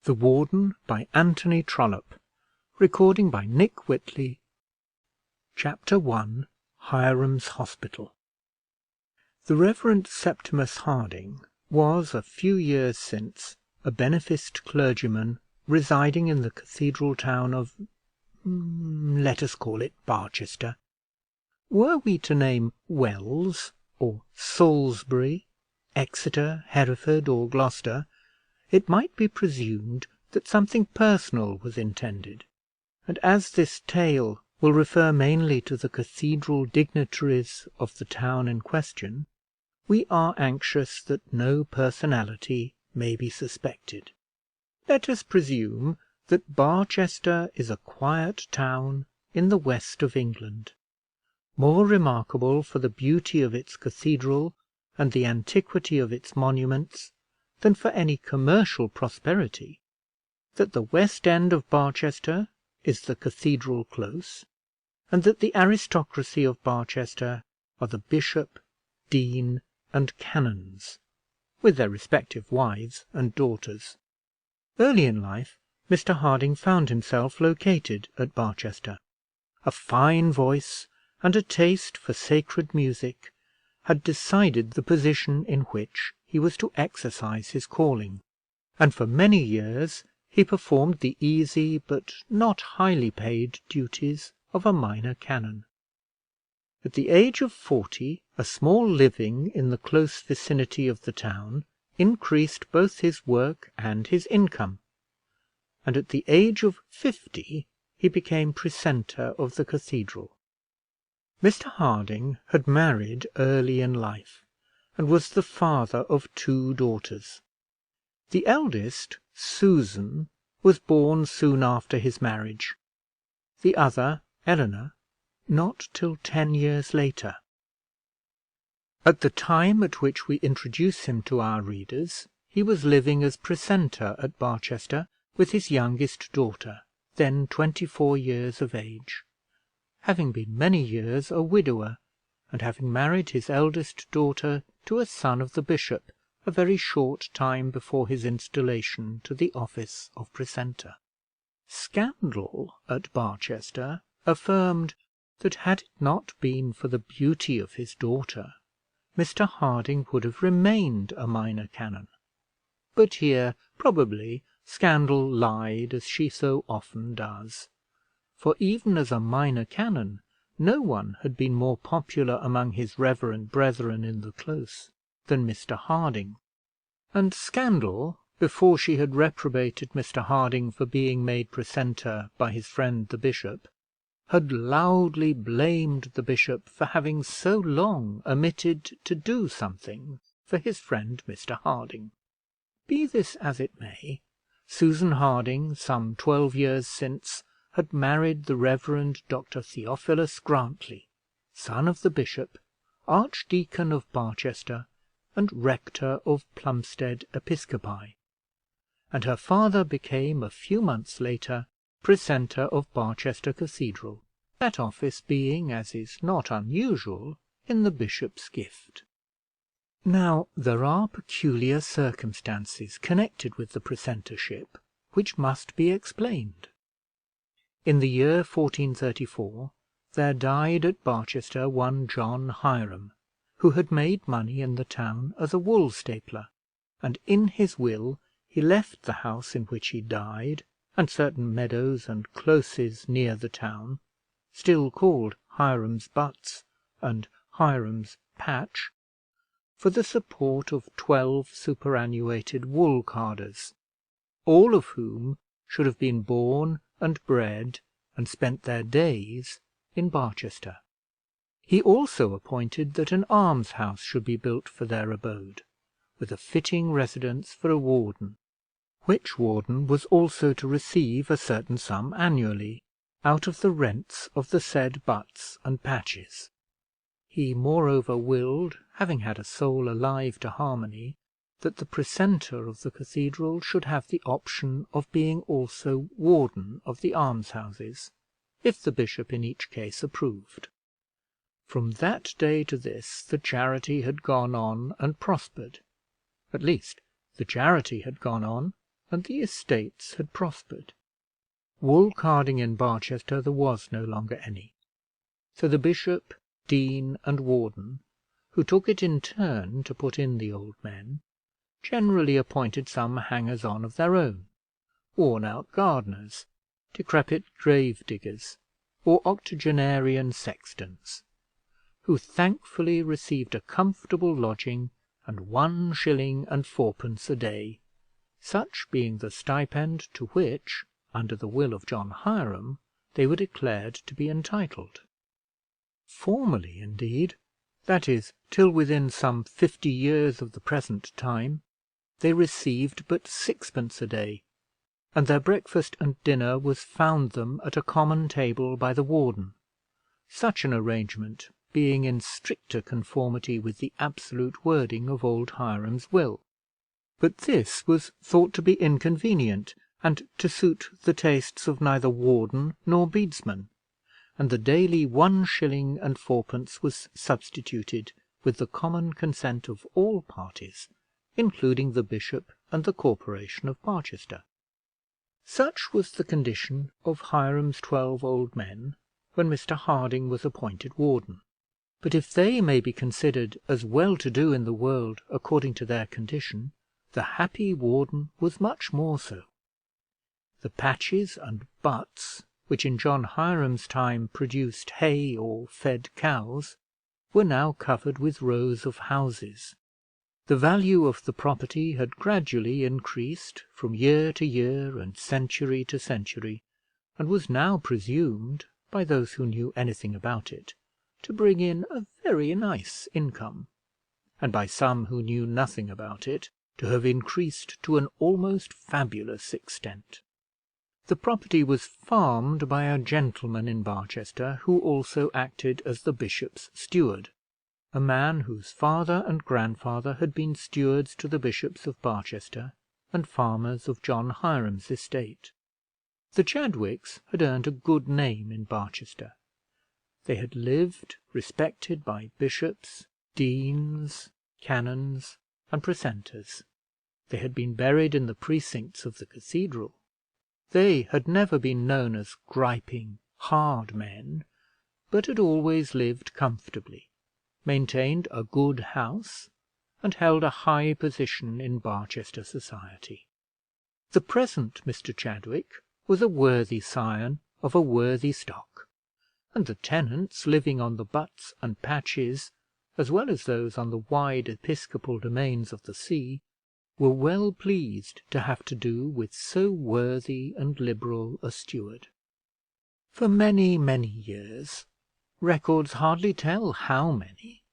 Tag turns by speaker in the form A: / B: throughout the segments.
A: The Warden, by Anthony Trollope. Recording by Nick Whitley. Chapter I. Hiram's Hospital. The Reverend Septimus Harding was, a few years since, a beneficed clergyman residing in the cathedral town of, let us call it Barchester. Were we to name Wells, or Salisbury, Exeter, Hereford, or Gloucester, it might be presumed that something personal was intended; and as this tale will refer mainly to the cathedral dignitaries of the town in question, we are anxious that no personality may be suspected. Let us presume that Barchester is a quiet town in the west of England, more remarkable for the beauty of its cathedral and the antiquity of its monuments than for any commercial prosperity; that the west end of Barchester is the cathedral close, and that the aristocracy of Barchester are the bishop, dean, and canons, with their respective wives and daughters. Early in life, Mr Harding found himself located at Barchester. A fine voice and a taste for sacred music had decided the position in which he was to exercise his calling, and for many years he performed the easy but not highly paid duties of a minor canon. At the age of 40, a small living in the close vicinity of the town increased both his work and his income, and at the age of 50 he became precentor of the cathedral. Mr Harding had married early in life, and was the father of 2 daughters. The eldest, Susan, was born soon after his marriage; the other, Eleanor, not till 10 years later. At the time at which we introduce him to our readers, he was living as precentor at Barchester with his youngest daughter, then 24 years of age, having been many years a widower, and having married his eldest daughter to a son of the bishop a very short time before his installation to the office of precentor. Scandal at Barchester affirmed that had it not been for the beauty of his daughter, Mr Harding would have remained a minor canon; but here probably Scandal lied, as she so often does, for even as a minor canon no one had been more popular among his reverend brethren in the close than Mr Harding; and Scandal, before she had reprobated Mr Harding for being made precentor by his friend the bishop, had loudly blamed the bishop for having so long omitted to do something for his friend Mr Harding. Be this as it may, Susan Harding, some 12 years since, had married the Reverend Dr Theophilus Grantly, son of the bishop, Archdeacon of Barchester, and rector of Plumstead Episcopi, and her father became a few months later precentor of Barchester Cathedral, that office being, as is not unusual, in the bishop's gift. Now there are peculiar circumstances connected with the precentorship which must be explained. In the year 1434 there died at Barchester one John Hiram, who had made money in the town as a wool stapler, and in his will he left the house in which he died, and certain meadows and closes near the town, still called Hiram's Butts and Hiram's Patch, for the support of 12 superannuated wool carders, all of whom should have been born and bred and spent their days in Barchester. He also appointed that an almshouse should be built for their abode, with a fitting residence for a warden, which warden was also to receive a certain sum annually out of the rents of the said Butts and Patches. He moreover willed, having had a soul alive to harmony, that the precentor of the cathedral should have the option of being also warden of the almshouses, if the bishop in each case approved. From that day to this the charity had gone on and prospered; at least the charity had gone on, and the estates had prospered. Wool carding in Barchester there was no longer any, so the bishop, dean, and warden, who took it in turn to put in the old men, generally appointed some hangers-on of their own, worn-out gardeners, decrepit grave diggers, or octogenarian sextons, who thankfully received a comfortable lodging and 1 and 4d a day, such being the stipend to which, under the will of John Hiram, they were declared to be entitled. Formerly, indeed, that is, till within some 50 years of the present time, they received but 6d a day, and their breakfast and dinner was found them at a common table by the warden, such an arrangement being in stricter conformity with the absolute wording of old Hiram's will. But this was thought to be inconvenient, and to suit the tastes of neither warden nor bedesman, and the daily 1 and 4d was substituted, with the common consent of all parties, including the bishop and the corporation of Barchester. Such was the condition of Hiram's 12 old men when Mr Harding was appointed warden. But if they may be considered as well to do in the world according to their condition, the happy warden was much more so. The patches and butts, which in John Hiram's time produced hay or fed cows, were now covered with rows of houses. The value of the property had gradually increased from year to year and century to century, and was now presumed, by those who knew anything about it, to bring in a very nice income, and by some who knew nothing about it, to have increased to an almost fabulous extent. The property was farmed by a gentleman in Barchester, who also acted as the bishop's steward, a man whose father and grandfather had been stewards to the bishops of Barchester and farmers of John Hiram's estate. The Chadwicks had earned a good name in Barchester. They had lived respected by bishops, deans, canons, and precentors. They had been buried in the precincts of the cathedral. They had never been known as griping, hard men, but had always lived comfortably, maintained a good house, and held a high position in Barchester society. The present Mr Chadwick was a worthy scion of a worthy stock, and the tenants living on the butts and patches, as well as those on the wide episcopal domains of the see, were well pleased to have to do with so worthy and liberal a steward. For many, many years, records hardly tell how many,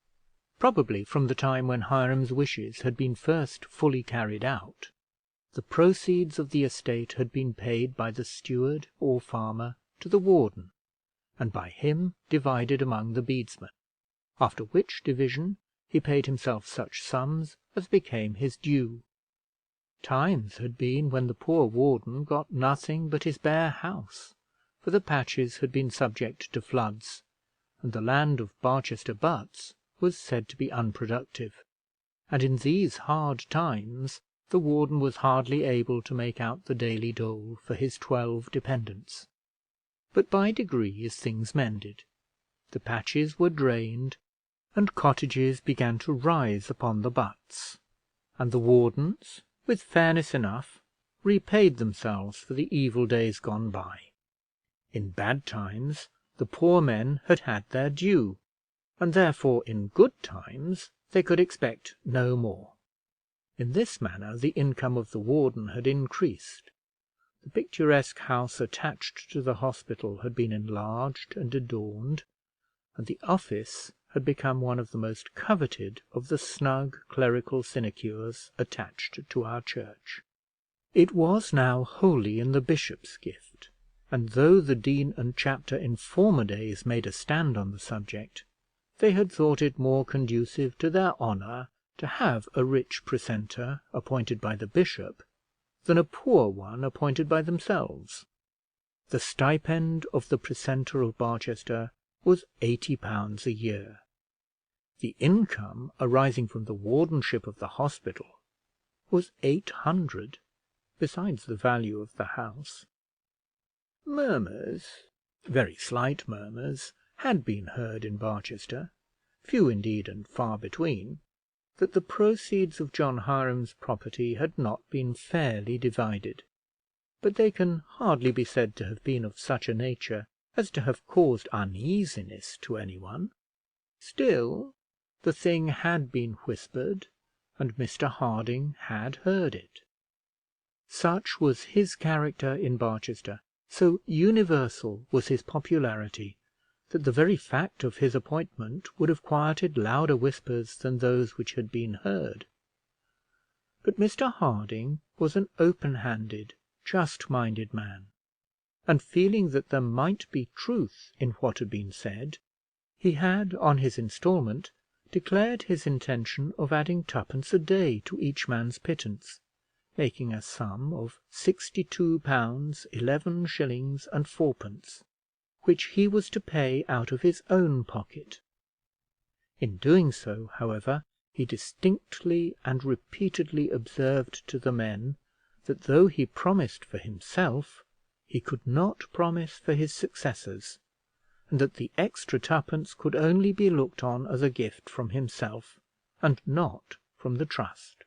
A: probably from the time when Hiram's wishes had been first fully carried out, the proceeds of the estate had been paid by the steward or farmer to the warden, and by him divided among the bedesmen, after which division he paid himself such sums as became his due. Times had been when the poor warden got nothing but his bare house, for the patches had been subject to floods, and the land of Barchester butts was said to be unproductive, and in these hard times the warden was hardly able to make out the daily dole for his 12 dependents. But by degrees things mended. The patches were drained, and cottages began to rise upon the butts, and the wardens, with fairness enough, repaid themselves for the evil days gone by. In bad times the poor men had had their due, and therefore in good times they could expect no more. In this manner the income of the warden had increased. The picturesque house attached to the hospital had been enlarged and adorned, and the office had become one of the most coveted of the snug clerical sinecures attached to our church. It was now wholly in the bishop's gift, and though the dean and chapter in former days made a stand on the subject, they had thought it more conducive to their honour to have a rich precentor appointed by the bishop than a poor one appointed by themselves. The stipend of the precentor of Barchester was £80 a year. The income arising from the wardenship of the hospital was £800, besides the value of the house. Murmurs, very slight murmurs, had been heard in Barchester, few indeed and far between, that the proceeds of John Hiram's property had not been fairly divided; but they can hardly be said to have been of such a nature as to have caused uneasiness to any one. Still, the thing had been whispered, and Mr Harding had heard it. Such was his character in Barchester, so universal was his popularity, that the very fact of his appointment would have quieted louder whispers than those which had been heard. But Mr Harding was an open-handed, just-minded man, and feeling that there might be truth in what had been said, he had, on his instalment, declared his intention of adding twopence a day to each man's pittance, making a sum of £62 11 shillings and 4pence, which he was to pay out of his own pocket. In doing so, however, he distinctly and repeatedly observed to the men that though he promised for himself, he could not promise for his successors, and that the extra twopence could only be looked on as a gift from himself, and not from the trust.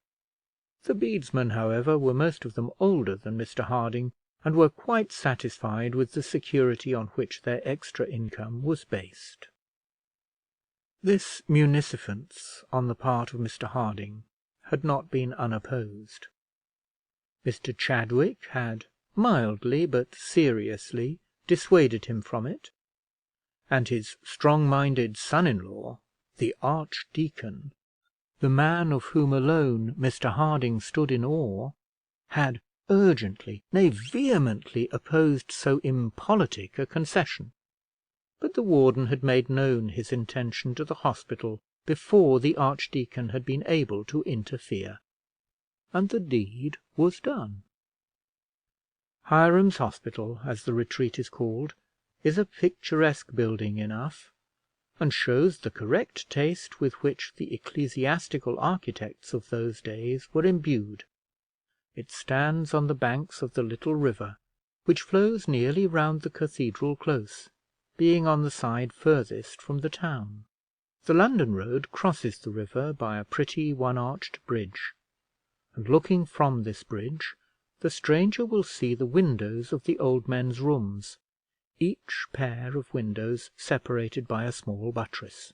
A: The bedesmen, however, were most of them older than Mr Harding, and were quite satisfied with the security on which their extra income was based. This munificence on the part of Mr Harding had not been unopposed. Mr Chadwick had mildly but seriously dissuaded him from it, and his strong-minded son-in-law, the archdeacon, the man of whom alone Mr Harding stood in awe, had urgently, nay vehemently, opposed so impolitic a concession. But the warden had made known his intention to the hospital before the archdeacon had been able to interfere, and the deed was done. Hiram's Hospital, as the retreat is called, is a picturesque building enough, and shows the correct taste with which the ecclesiastical architects of those days were imbued. It stands on the banks of the little river, which flows nearly round the cathedral close, being on the side furthest from the town. The London road crosses the river by a pretty one-arched bridge, and looking from this bridge, the stranger will see the windows of the old men's rooms, each pair of windows separated by a small buttress.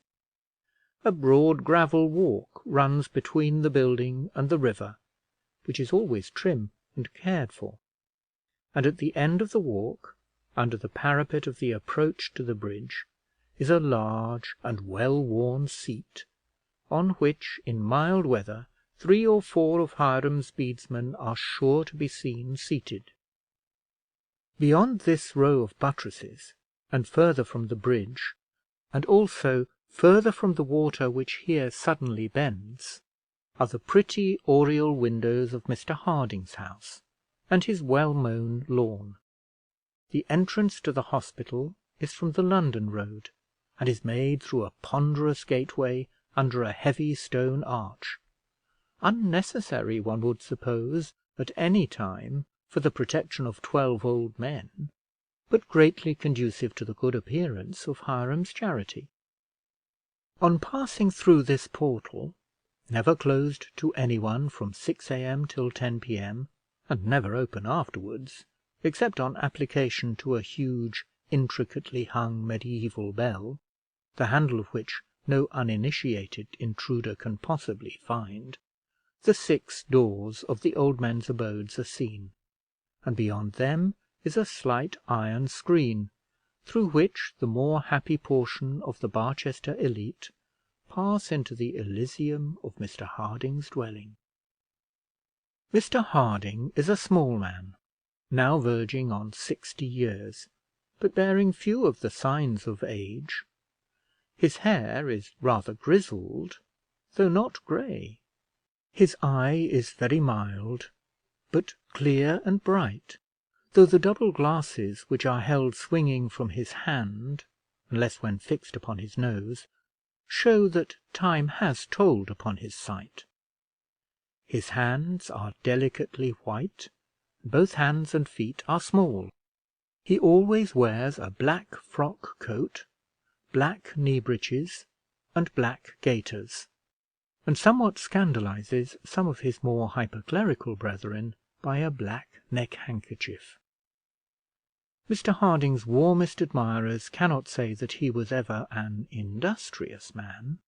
A: A broad gravel walk runs between the building and the river, which is always trim and cared for, and at the end of the walk, under the parapet of the approach to the bridge, is a large and well-worn seat, on which, in mild weather, 3 or 4 of Hiram's bedesmen are sure to be seen seated. Beyond this row of buttresses, and further from the bridge, and also further from the water which here suddenly bends, are the pretty oriel windows of Mr Harding's house, and his well-mown lawn. The entrance to the hospital is from the London road, and is made through a ponderous gateway under a heavy stone arch, unnecessary, one would suppose, at any time, for the protection of 12 old men, but greatly conducive to the good appearance of Hiram's charity. On passing through this portal, never closed to any one from 6 a.m. till 10 p.m., and never open afterwards, except on application to a huge, intricately hung mediaeval bell, the handle of which no uninitiated intruder can possibly find, the 6 doors of the old men's abodes are seen, and beyond them is a slight iron screen, through which the more happy portion of the Barchester elite pass into the Elysium of Mr Harding's dwelling. Mr Harding is a small man, now verging on 60 years, but bearing few of the signs of age. His hair is rather grizzled, though not grey. His eye is very mild, but clear and bright, though the double glasses which are held swinging from his hand, unless when fixed upon his nose, show that time has told upon his sight. His hands are delicately white, Both hands and feet are small. He always wears a black frock coat, black knee breeches, and black gaiters, and somewhat scandalizes some of his more hyperclerical brethren by a black neck handkerchief. Mr Harding's warmest admirers cannot say that he was ever an industrious man.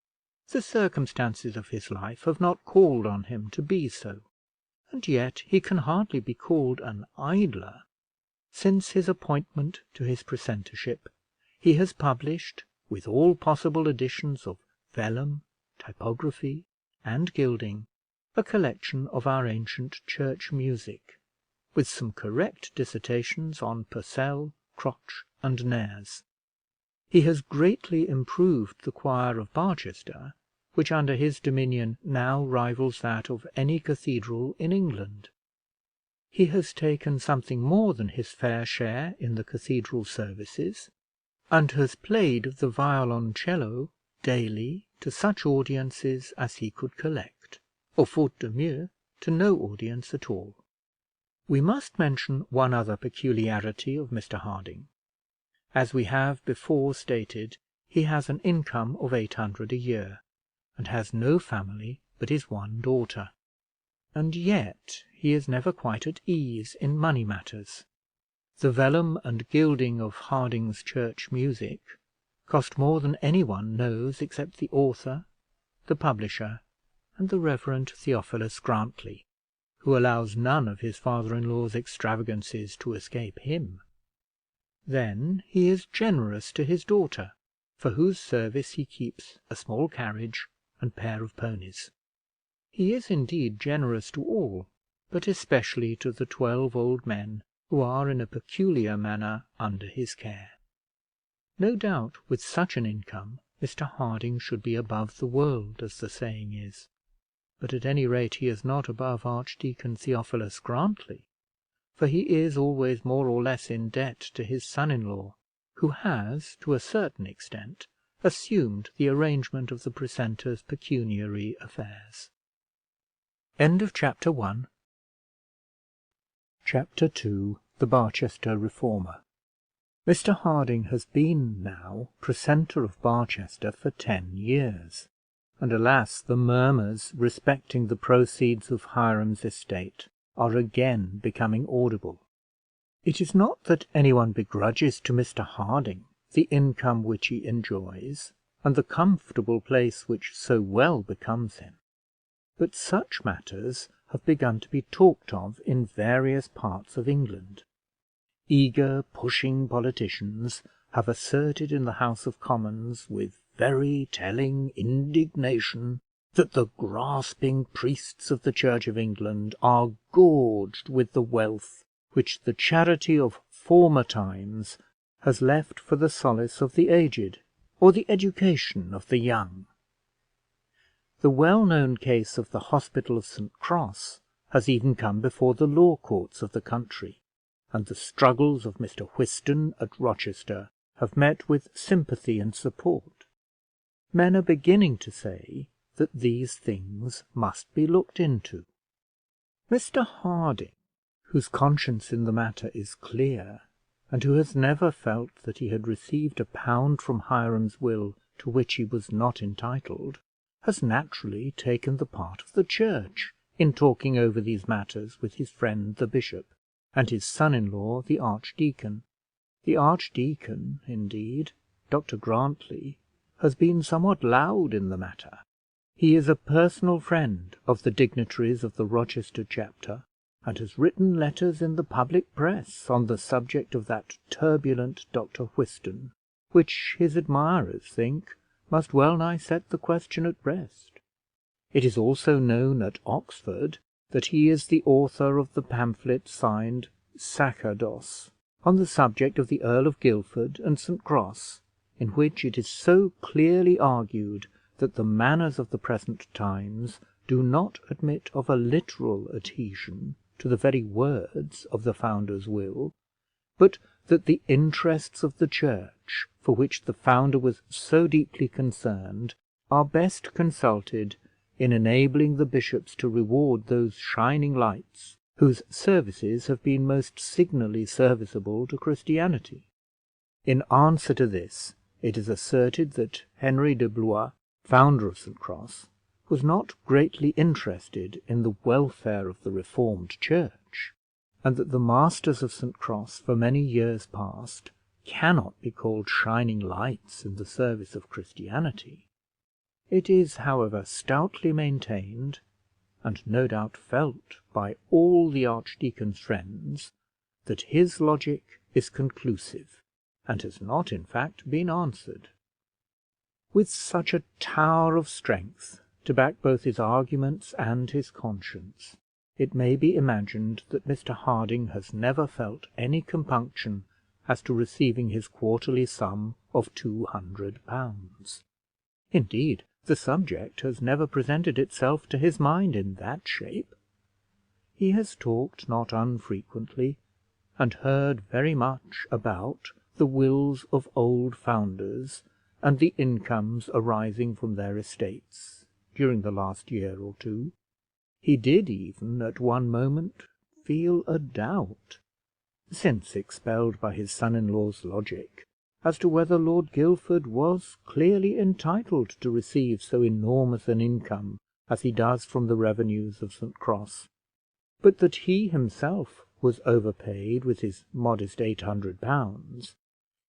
A: The circumstances of his life have not called on him to be so, and yet he can hardly be called an idler. Since his appointment to his precentorship, he has published, with all possible additions of vellum, typography, and gilding, a collection of our ancient church music, with some correct dissertations on Purcell, Crotch, and Nares. He has greatly improved the choir of Barchester, which under his dominion now rivals that of any cathedral in England. He has taken something more than his fair share in the cathedral services, and has played the violoncello daily to such audiences as he could collect, or, faute de mieux, to no audience at all. We must mention one other peculiarity of Mr Harding. As we have before stated, he has an income of £800 a year, and has no family but his one daughter. And yet he is never quite at ease in money matters. The vellum and gilding of Harding's church music cost more than any one knows except the author, the publisher, and the Reverend Theophilus Grantly, who allows none of his father-in-law's extravagancies to escape him. Then he is generous to his daughter, for whose service he keeps a small carriage and pair of ponies. He is indeed generous to all, but especially to the 12 old men who are in a peculiar manner under his care. No doubt with such an income Mr Harding should be above the world, as the saying is, but at any rate he is not above Archdeacon Theophilus Grantly, for he is always more or less in debt to his son-in-law, who has, to a certain extent, assumed the arrangement of the precentor's pecuniary affairs. End of chapter 1. Chapter 2. The Barchester Reformer. Mr Harding has been now precentor of Barchester for 10 years, and alas, the murmurs respecting the proceeds of Hiram's estate are again becoming audible. It is not that anyone begrudges to Mr Harding the income which he enjoys, and the comfortable place which so well becomes him, but such matters have begun to be talked of in various parts of England. Eager, pushing politicians have asserted in the House of Commons, with very telling indignation, that the grasping priests of the Church of England are gorged with the wealth which the charity of former times has left for the solace of the aged, or the education of the young. The well-known case of the Hospital of St Cross has even come before the law courts of the country, and the struggles of Mr Whiston at Rochester have met with sympathy and support. Men are beginning to say that these things must be looked into. Mr Harding, whose conscience in the matter is clear, and who has never felt that he had received £1 from Hiram's will to which he was not entitled, has naturally taken the part of the church in talking over these matters with his friend the bishop, and his son-in-law the archdeacon. The archdeacon, indeed, Dr Grantly, has been somewhat loud in the matter. He is a personal friend of the dignitaries of the Rochester chapter, and has written letters in the public press on the subject of that turbulent Dr Whiston, which his admirers think must well nigh set the question at rest. It is also known at Oxford that he is the author of the pamphlet signed Sacerdos, on the subject of the Earl of Guildford and St Cross, in which it is so clearly argued that the manners of the present times do not admit of a literal adhesion to the very words of the founder's will, but that the interests of the church, for which the founder was so deeply concerned, are best consulted in enabling the bishops to reward those shining lights whose services have been most signally serviceable to Christianity. In answer to this, it is asserted that Henry de Blois, founder of St Cross, was not greatly interested in the welfare of the Reformed Church, and that the masters of St Cross for many years past cannot be called shining lights in the service of Christianity. It is, however, stoutly maintained, and no doubt felt by all the archdeacon's friends, that his logic is conclusive, and has not, in fact, been answered. With such a tower of strength to back both his arguments and his conscience, it may be imagined that Mr Harding has never felt any compunction as to receiving his quarterly sum of £200. Indeed, the subject has never presented itself to his mind in that shape. He has talked not unfrequently, and heard very much about the wills of old founders and the incomes arising from their estates during the last year or two. He did even at one moment feel a doubt, since expelled by his son-in-law's logic, as to whether Lord Guildford was clearly entitled to receive so enormous an income as he does from the revenues of St Cross, but that he himself was overpaid with his modest £800,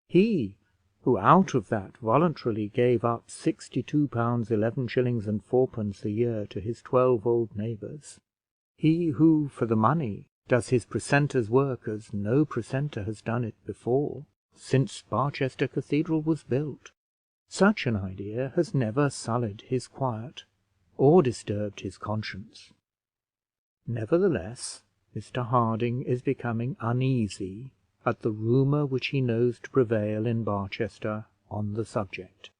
A: he who out of that voluntarily gave up £62 11s. and 4d. a year to his 12 old neighbours, he who for the money does his precentor's work as no precentor has done it before since Barchester Cathedral was built. Such an idea has never sullied his quiet or disturbed his conscience. Nevertheless, Mr Harding is becoming uneasy at the rumour which he knows to prevail in Barchester on the subject.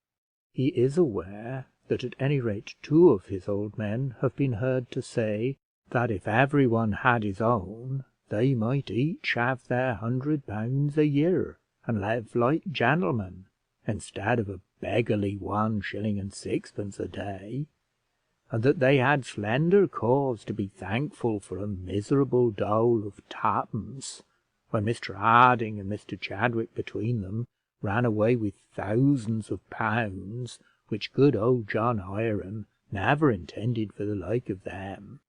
A: He is aware that at any rate 2 of his old men have been heard to say that if every one had his own, they might each have their £100 a year, and live like gentlemen, instead of a beggarly 1s. and 6d. a day, and that they had slender cause to be thankful for a miserable dole of 2d, when Mr Harding and Mr Chadwick between them ran away with thousands of pounds, which good old John Hiram never intended for the like of them.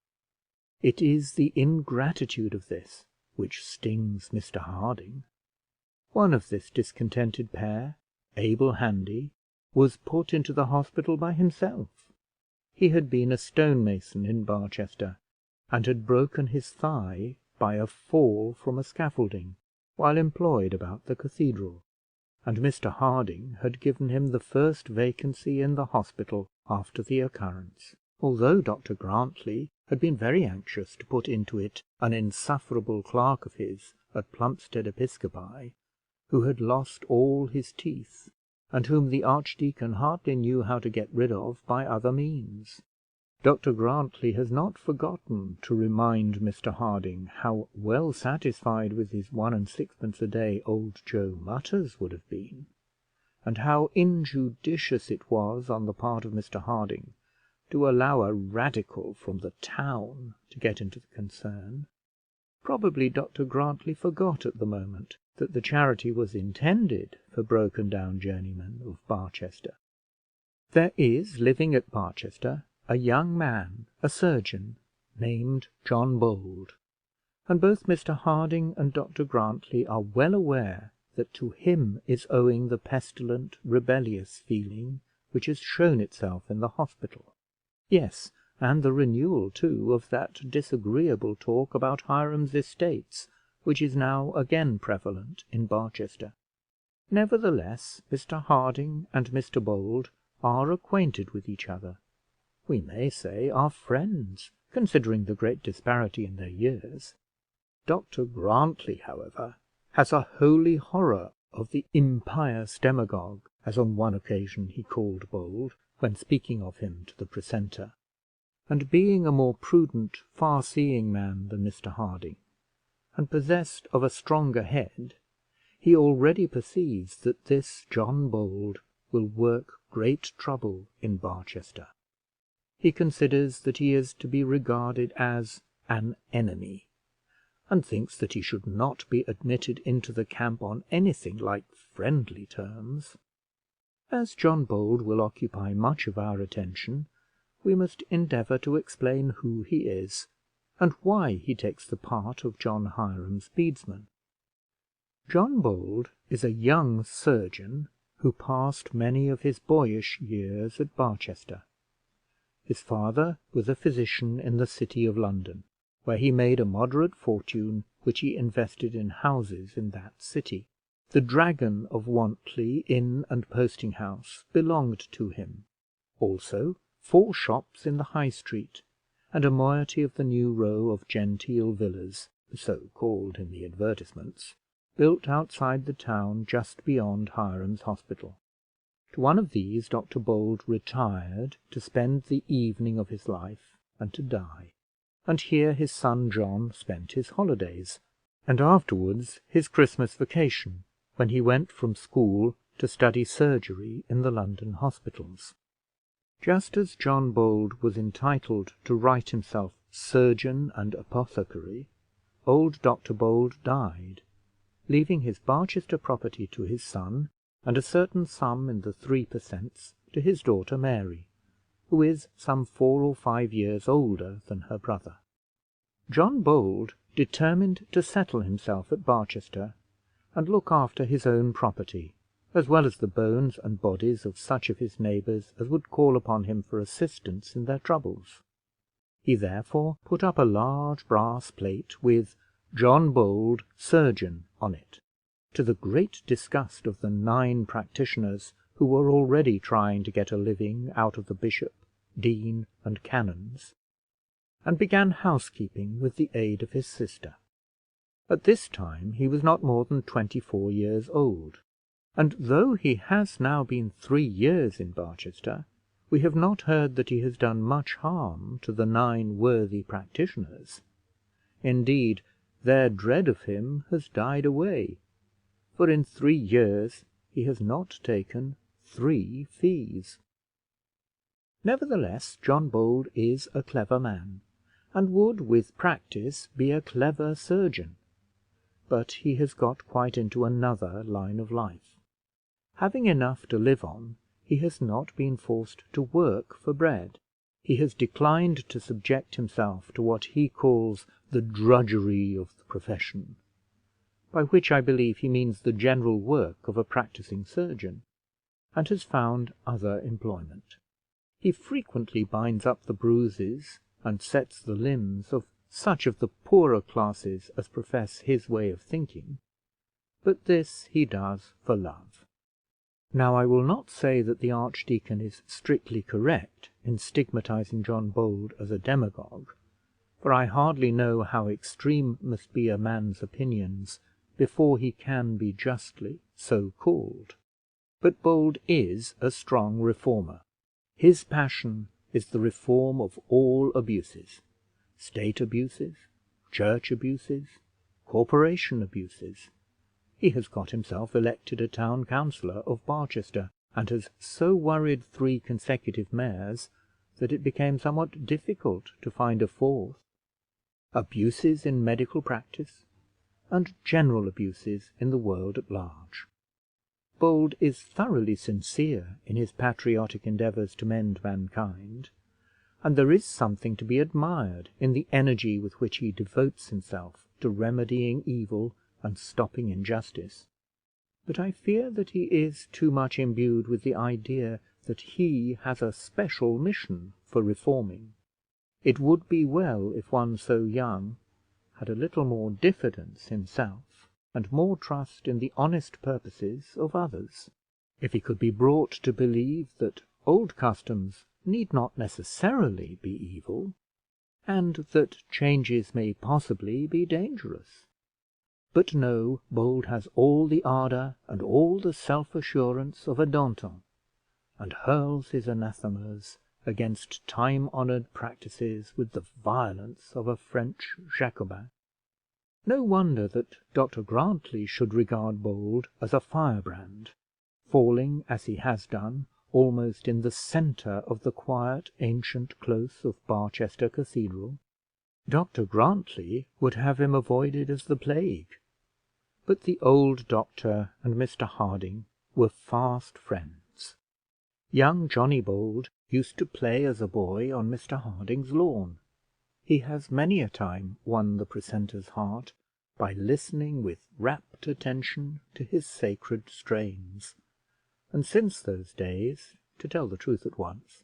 A: It is the ingratitude of this which stings Mr Harding. One of this discontented pair, Abel Handy, was put into the hospital by himself. He had been a stonemason in Barchester, and had broken his thigh by a fall from a scaffolding while employed about the cathedral, and Mr Harding had given him the first vacancy in the hospital after the occurrence, although Dr Grantly had been very anxious to put into it an insufferable clerk of his at Plumstead Episcopi, who had lost all his teeth, and whom the archdeacon hardly knew how to get rid of by other means. Dr Grantly has not forgotten to remind Mr Harding how well satisfied with his 1 6d. a day old Joe Mutters would have been, and how injudicious it was on the part of Mr Harding to allow a radical from the town to get into the concern. Probably Dr Grantly forgot at the moment that the charity was intended for broken down journeymen of Barchester. There is living at Barchester a young man, a surgeon, named John Bold, and both Mr Harding and Dr Grantly are well aware that to him is owing the pestilent rebellious feeling which has shown itself in the hospital. Yes, and the renewal too of that disagreeable talk about Hiram's estates, which is now again prevalent in Barchester. Nevertheless, Mr Harding and Mr Bold are acquainted with each other, we may say are friends, considering the great disparity in their years. Dr Grantly, however, has a holy horror of the impious demagogue, as on one occasion he called Bold when speaking of him to the precentor, and being a more prudent, far-seeing man than Mr Harding, and possessed of a stronger head, he already perceives that this John Bold will work great trouble in Barchester. He considers that he is to be regarded as an enemy, and thinks that he should not be admitted into the camp on anything like friendly terms. As John Bold will occupy much of our attention, we must endeavour to explain who he is, and why he takes the part of John Hiram's bedesman. John Bold is a young surgeon who passed many of his boyish years at Barchester. His father was a physician in the city of London, where he made a moderate fortune, which he invested in houses in that city. The Dragon of Wantley Inn and Posting House belonged to him, also 4 shops in the High Street, and a moiety of the new row of genteel villas, so called in the advertisements, built outside the town just beyond Hiram's Hospital. To one of these Dr. Bold retired to spend the evening of his life and to die, and here his son John spent his holidays, and afterwards his Christmas vacation, when he went from school to study surgery in the London hospitals. Just as John Bold was entitled to write himself surgeon and apothecary, old Dr. Bold died, leaving his Barchester property to his son, and a certain sum in the 3 per cents to his daughter Mary, who is some 4 or 5 years older than her brother. John Bold determined to settle himself at Barchester, and look after his own property, as well as the bones and bodies of such of his neighbours as would call upon him for assistance in their troubles. He therefore put up a large brass plate with "John Bold, Surgeon" on it, to the great disgust of the 9 practitioners who were already trying to get a living out of the bishop, dean, and canons, and began housekeeping with the aid of his sister. At this time he was not more than 24 years old, and though he has now been 3 years in Barchester, we have not heard that he has done much harm to the 9 worthy practitioners. Indeed, their dread of him has died away, for in 3 years he has not taken 3 fees. Nevertheless, John Bold is a clever man, and would with practice be a clever surgeon, but he has got quite into another line of life. Having enough to live on, he has not been forced to work for bread. He has declined to subject himself to what he calls the drudgery of the profession, by which I believe he means the general work of a practising surgeon, and has found other employment. He frequently binds up the bruises and sets the limbs of such of the poorer classes as profess his way of thinking, but this he does for love. Now, I will not say that the archdeacon is strictly correct in stigmatizing John Bold as a demagogue, for I hardly know how extreme must be a man's opinions before he can be justly so called. But Bold is a strong reformer. His passion is the reform of all abuses: state abuses, church abuses, corporation abuses. He has got himself elected a town councillor of Barchester, and has so worried 3 consecutive mayors that it became somewhat difficult to find a 4th. Abuses in medical practice, and general abuses in the world at large. Bold is thoroughly sincere in his patriotic endeavours to mend mankind, and there is something to be admired in the energy with which he devotes himself to remedying evil and stopping injustice. But I fear that he is too much imbued with the idea that he has a special mission for reforming. It would be well if one so young had a little more diffidence himself, and more trust in the honest purposes of others. If he could be brought to believe that old customs need not necessarily be evil, and that changes may possibly be dangerous. But no, Bold has all the ardour and all the self-assurance of a Danton, and hurls his anathemas against time-honoured practices with the violence of a French Jacobin. No wonder that Dr. Grantly should regard Bold as a firebrand, falling, as he has done, almost in the centre of the quiet ancient close of Barchester Cathedral. Dr Grantly would have him avoided as the plague; but the old doctor and Mr Harding were fast friends. Young Johnny Bold used to play as a boy on Mr Harding's lawn. He has many a time won the precentor's heart by listening with rapt attention to his sacred strains, and since those days, to tell the truth at once,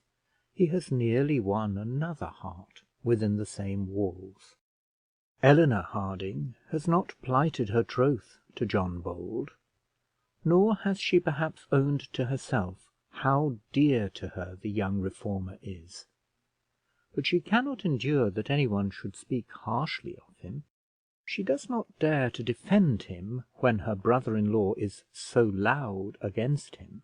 A: he has nearly won another heart within the same walls. Eleanor Harding has not plighted her troth to John Bold, nor has she perhaps owned to herself how dear to her the young reformer is; but she cannot endure that any one should speak harshly of him. She does not dare to defend him when her brother-in-law is so loud against him,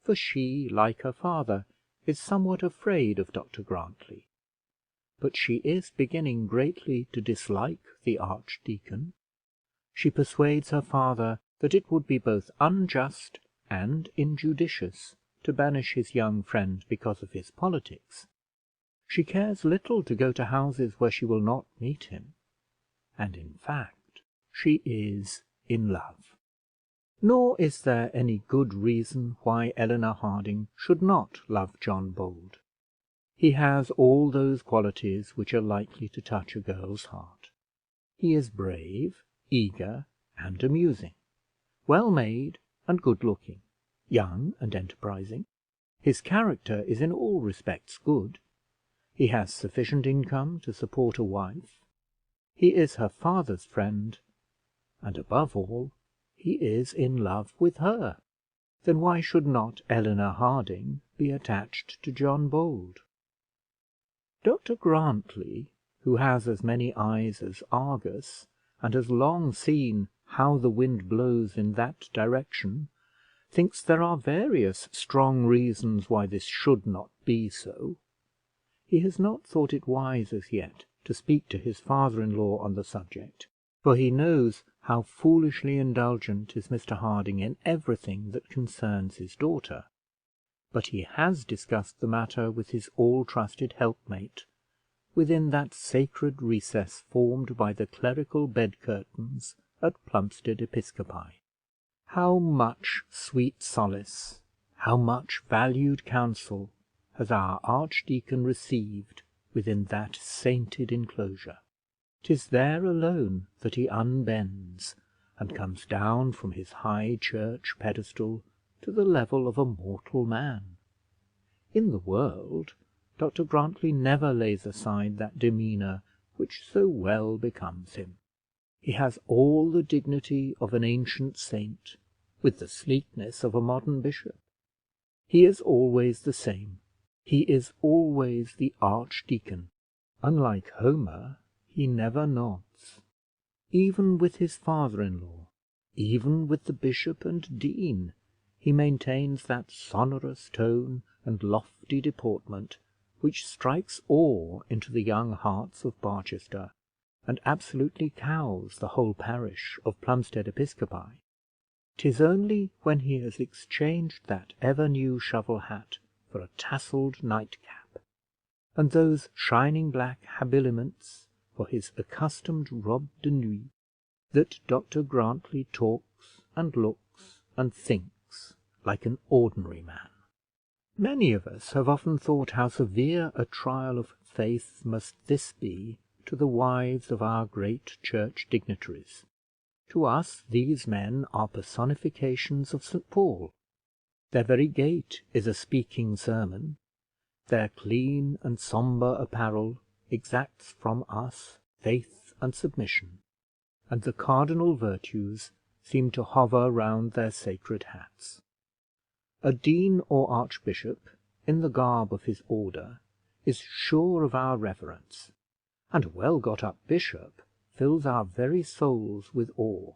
A: for she, like her father, is somewhat afraid of Dr Grantly. But she is beginning greatly to dislike the archdeacon. She persuades her father that it would be both unjust and injudicious to banish his young friend because of his politics. She cares little to go to houses where she will not meet him, and in fact she is in love. Nor is there any good reason why Eleanor Harding should not love John Bold. He has all those qualities which are likely to touch a girl's heart. He is brave, eager, and amusing, well made and good looking, young and enterprising. His character is in all respects good. He has sufficient income to support a wife. He is her father's friend, and above all, he is in love with her. Then why should not Eleanor Harding be attached to John Bold? Dr Grantly, who has as many eyes as Argus, and has long seen how the wind blows in that direction, thinks there are various strong reasons why this should not be so. He has not thought it wise as yet to speak to his father-in-law on the subject, for he knows how foolishly indulgent is Mr Harding in everything that concerns his daughter. But he has discussed the matter with his all-trusted helpmate, within that sacred recess formed by the clerical bed curtains at Plumstead Episcopi. How much sweet solace, how much valued counsel has our archdeacon received within that sainted enclosure! 'Tis there alone that he unbends, and comes down from his high church pedestal to the level of a mortal man. In the world, Dr Grantly never lays aside that demeanour which so well becomes him. He has all the dignity of an ancient saint, with the sleekness of a modern bishop. He is always the same. He is always the archdeacon. Unlike Homer, he never nods. Even with his father-in-law, even with the bishop and dean, he maintains that sonorous tone and lofty deportment which strikes awe into the young hearts of Barchester, and absolutely cows the whole parish of Plumstead Episcopi. 'Tis only when he has exchanged that ever-new shovel hat for a tasselled nightcap, and those shining black habiliments for his accustomed robe de nuit, that Dr Grantly talks and looks and thinks like an ordinary man. Many of us have often thought how severe a trial of faith must this be to the wives of our great church dignitaries. To us these men are personifications of St Paul. Their very gait is a speaking sermon. Their clean and sombre apparel exacts from us faith and submission, and the cardinal virtues seem to hover round their sacred hats. A dean or archbishop, in the garb of his order, is sure of our reverence, and a well-got-up bishop fills our very souls with awe.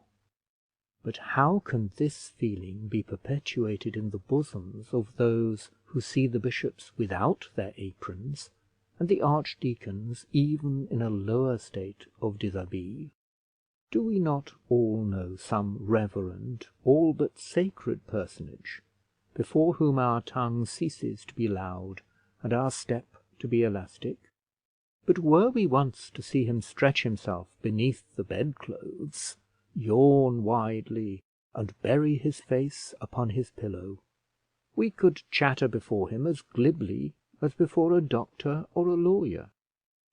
A: But how can this feeling be perpetuated in the bosoms of those who see the bishops without their aprons, and the archdeacons even in a lower state of dishabille? Do we not all know some reverend, all but sacred personage, before whom our tongue ceases to be loud and our step to be elastic? But were we once to see him stretch himself beneath the bedclothes, yawn widely, and bury his face upon his pillow, we could chatter before him as glibly as before a doctor or a lawyer.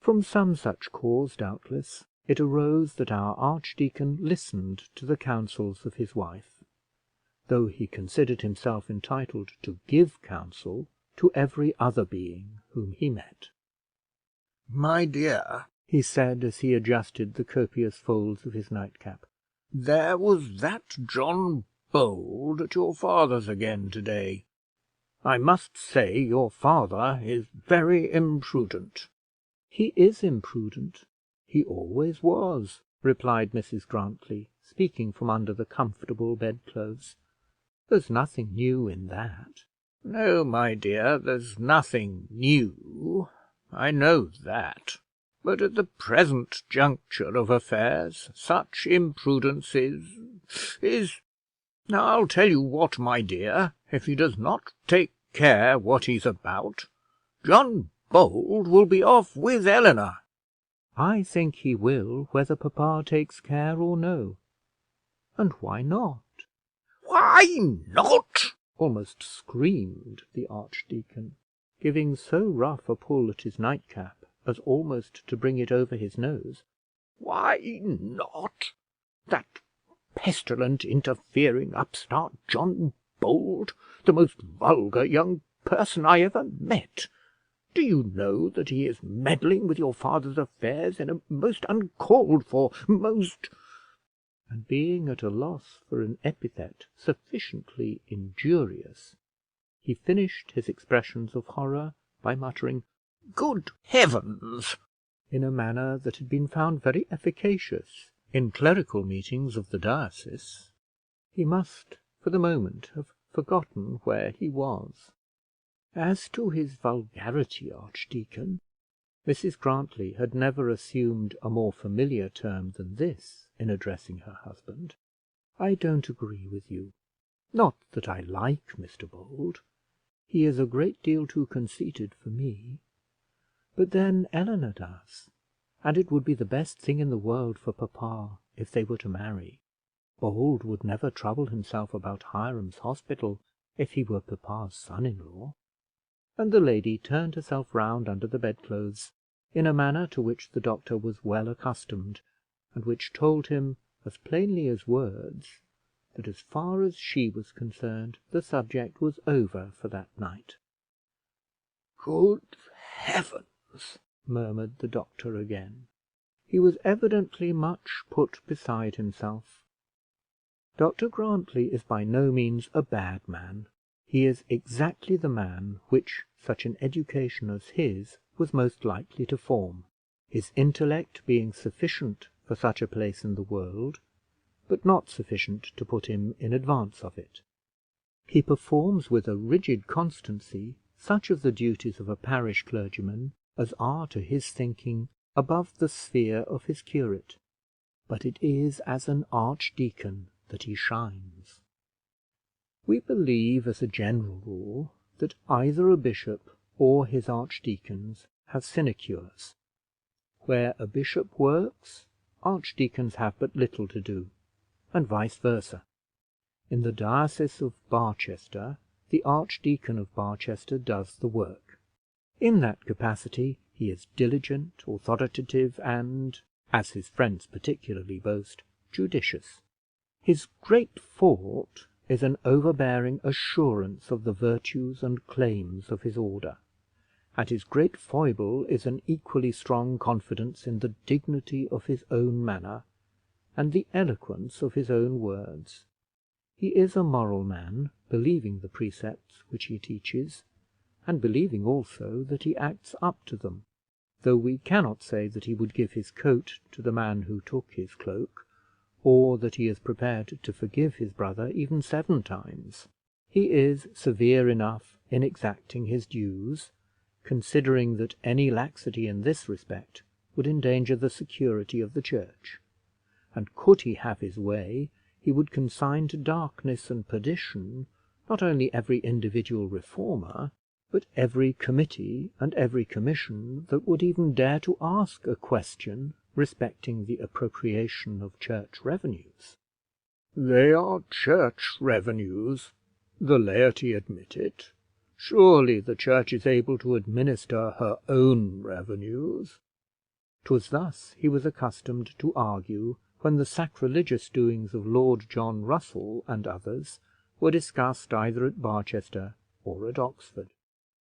A: From some such cause, doubtless, it arose that our archdeacon listened to the counsels of his wife, though he considered himself entitled to give counsel to every other being whom he met.
B: "My dear," he said, as he adjusted the copious folds of his nightcap, "there was that John Bold at your father's again to day. I must say your father is very imprudent."
A: "He is imprudent; he always was," replied Mrs Grantly, speaking from under the comfortable bedclothes. "There's nothing new in that."
B: "No, my dear, there's nothing new. I know that. But at the present juncture of affairs, such imprudence is. Now I'll tell you what, my dear, if he does not take care what he's about, John Bold will be off with Eleanor."
A: "I think he will, whether papa takes care or no. And why not?"
B: "Why not?"
A: almost screamed the archdeacon, giving so rough a pull at his nightcap as almost to bring it over his nose.
B: "Why not? That pestilent, interfering upstart, John Bold, the most vulgar young person I ever met. Do you know that he is meddling with your father's affairs in a most uncalled for, most—"
A: And being at a loss for an epithet sufficiently injurious, he finished his expressions of horror by muttering
B: "Good heavens!"
A: in a manner that had been found very efficacious in clerical meetings of the diocese. He must for the moment have forgotten where he was. "As to his vulgarity, archdeacon," Mrs Grantly had never assumed a more familiar term than this in addressing her husband, "I don't agree with you. Not that I like Mr Bold; he is a great deal too conceited for me; but then Eleanor does, and it would be the best thing in the world for papa if they were to marry. Bold would never trouble himself about Hiram's Hospital if he were papa's son-in-law." And the lady turned herself round under the bedclothes in a manner to which the doctor was well accustomed, and which told him as plainly as words that, as far as she was concerned, the subject was over for that night.
B: "Good heavens!"
A: murmured the doctor again. He was evidently much put beside himself. Dr Grantly is by no means a bad man. He is exactly the man which such an education as his was most likely to form, his intellect being sufficient for such a place in the world, but not sufficient to put him in advance of it. He performs with a rigid constancy such of the duties of a parish clergyman as are, to his thinking, above the sphere of his curate, but it is as an archdeacon that he shines. We believe, as a general rule, that either a bishop or his archdeacons have sinecures. Where a bishop works, archdeacons have but little to do, and vice versa. In the diocese of Barchester, the Archdeacon of Barchester does the work. In that capacity he is diligent, authoritative, and, as his friends particularly boast, judicious. His great fault is an overbearing assurance of the virtues and claims of his order, and his great foible is an equally strong confidence in the dignity of his own manner and the eloquence of his own words. He is a moral man, believing the precepts which he teaches, and believing also that he acts up to them, though we cannot say that he would give his coat to the man who took his cloak, or that he is prepared to forgive his brother even 7 times. He is severe enough in exacting his dues, considering that any laxity in this respect would endanger the security of the church; and could he have his way, he would consign to darkness and perdition not only every individual reformer, but every committee and every commission that would even dare to ask a question respecting the appropriation of church revenues.
B: They are church revenues. The laity admit it. Surely the church is able to administer her own revenues.
A: 'Twas thus he was accustomed to argue when the sacrilegious doings of Lord John Russell and others were discussed either at Barchester or at Oxford.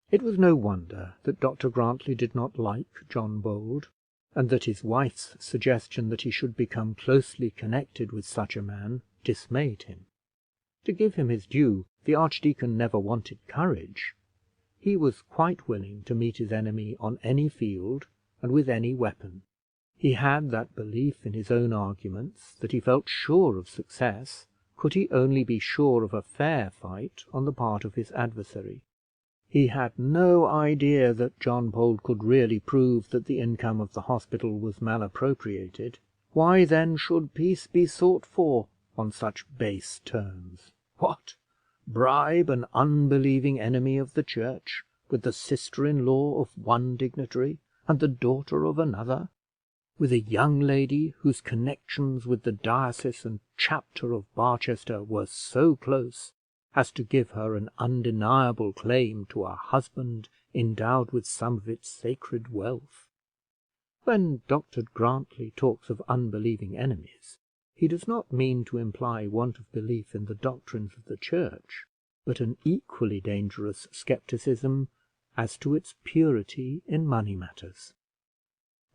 A: It was no wonder that Dr Grantly did not like John Bold, and that his wife's suggestion that he should become closely connected with such a man dismayed him. To give him his due, the archdeacon never wanted courage. He was quite willing to meet his enemy on any field and with any weapon. He had that belief in his own arguments that he felt sure of success, could he only be sure of a fair fight on the part of his adversary. He had no idea that John Bold could really prove that the income of the hospital was malappropriated. Why then should peace be sought for on such base terms? What! Bribe an unbelieving enemy of the church with the sister-in-law of one dignitary and the daughter of another, with a young lady whose connections with the diocese and chapter of Barchester were so close as to give her an undeniable claim to a husband endowed with some of its sacred wealth? When Dr Grantly talks of unbelieving enemies, he does not mean to imply want of belief in the doctrines of the church, but an equally dangerous scepticism as to its purity in money matters.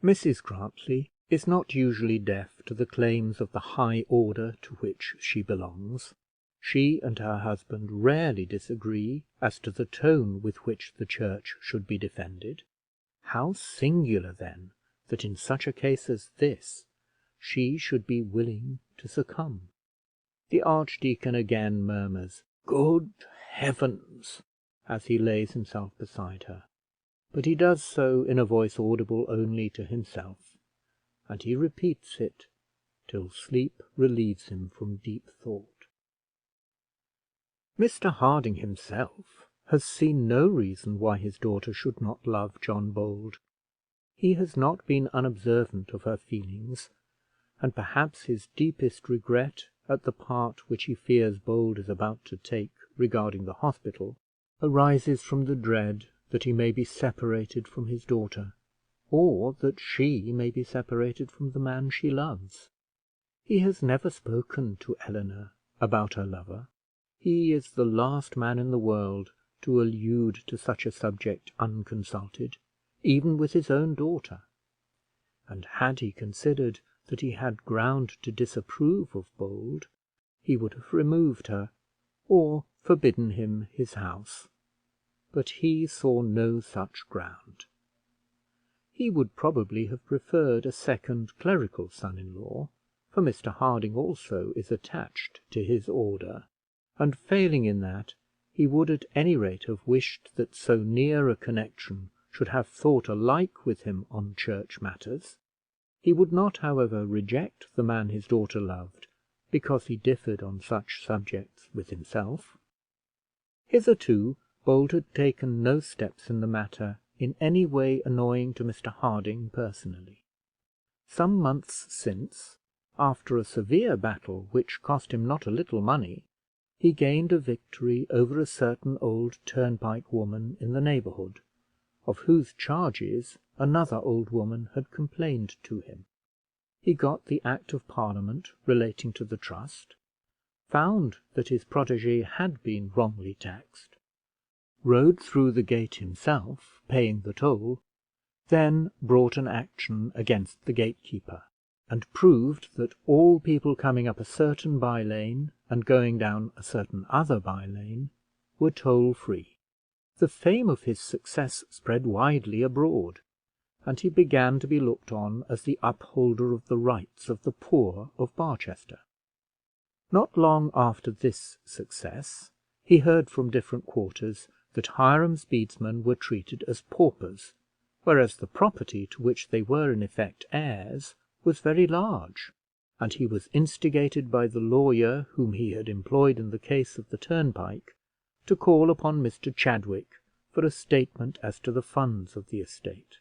A: Mrs Grantly is not usually deaf to the claims of the high order to which she belongs. She and her husband rarely disagree as to the tone with which the church should be defended. How singular, then, that in such a case as this she should be willing to succumb. The archdeacon again murmurs, "Good heavens!" as he lays himself beside her, but he does so in a voice audible only to himself, and he repeats it till sleep relieves him from deep thought. Mr Harding himself has seen no reason why his daughter should not love John Bold. He has not been unobservant of her feelings, and perhaps his deepest regret at the part which he fears Bold is about to take regarding the hospital arises from the dread that he may be separated from his daughter, or that she may be separated from the man she loves. He has never spoken to Eleanor about her lover. He is the last man in the world to allude to such a subject unconsulted, even with his own daughter; and had he considered that he had ground to disapprove of Bold, he would have removed her, or forbidden him his house. But he saw no such ground. He would probably have preferred a second clerical son-in-law, for Mr Harding also is attached to his order, and failing in that, he would at any rate have wished that so near a connection should have thought alike with him on church matters. He would not, however, reject the man his daughter loved because he differed on such subjects with himself. Hitherto Bold had taken no steps in the matter in any way annoying to Mr Harding personally. Some months since, after a severe battle which cost him not a little money, he gained a victory over a certain old turnpike woman in the neighbourhood, of whose charges another old woman had complained to him. He got the Act of Parliament relating to the trust, found that his protégé had been wrongly taxed, rode through the gate himself, paying the toll, then brought an action against the gatekeeper, and proved that all people coming up a certain by-lane and going down a certain other by-lane were toll-free. The fame of his success spread widely abroad, and he began to be looked on as the upholder of the rights of the poor of Barchester. Not long after this success, he heard from different quarters that Hiram's bedesmen were treated as paupers, whereas the property to which they were in effect heirs was very large, and he was instigated by the lawyer whom he had employed in the case of the turnpike to call upon Mr Chadwick for a statement as to the funds of the estate.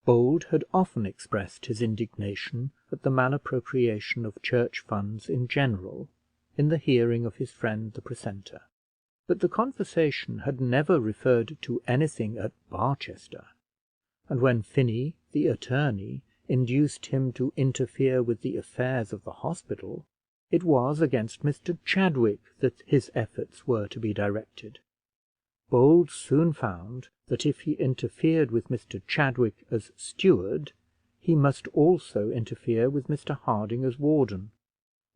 A: Bold had often expressed his indignation at the malappropriation of church funds in general in the hearing of his friend the precentor, but the conversation had never referred to anything at Barchester, and when Finney, the attorney, induced him to interfere with the affairs of the hospital, it was against Mr. Chadwick that his efforts were to be directed. Bold soon found that if he interfered with Mr. Chadwick as steward, he must also interfere with Mr. Harding as warden,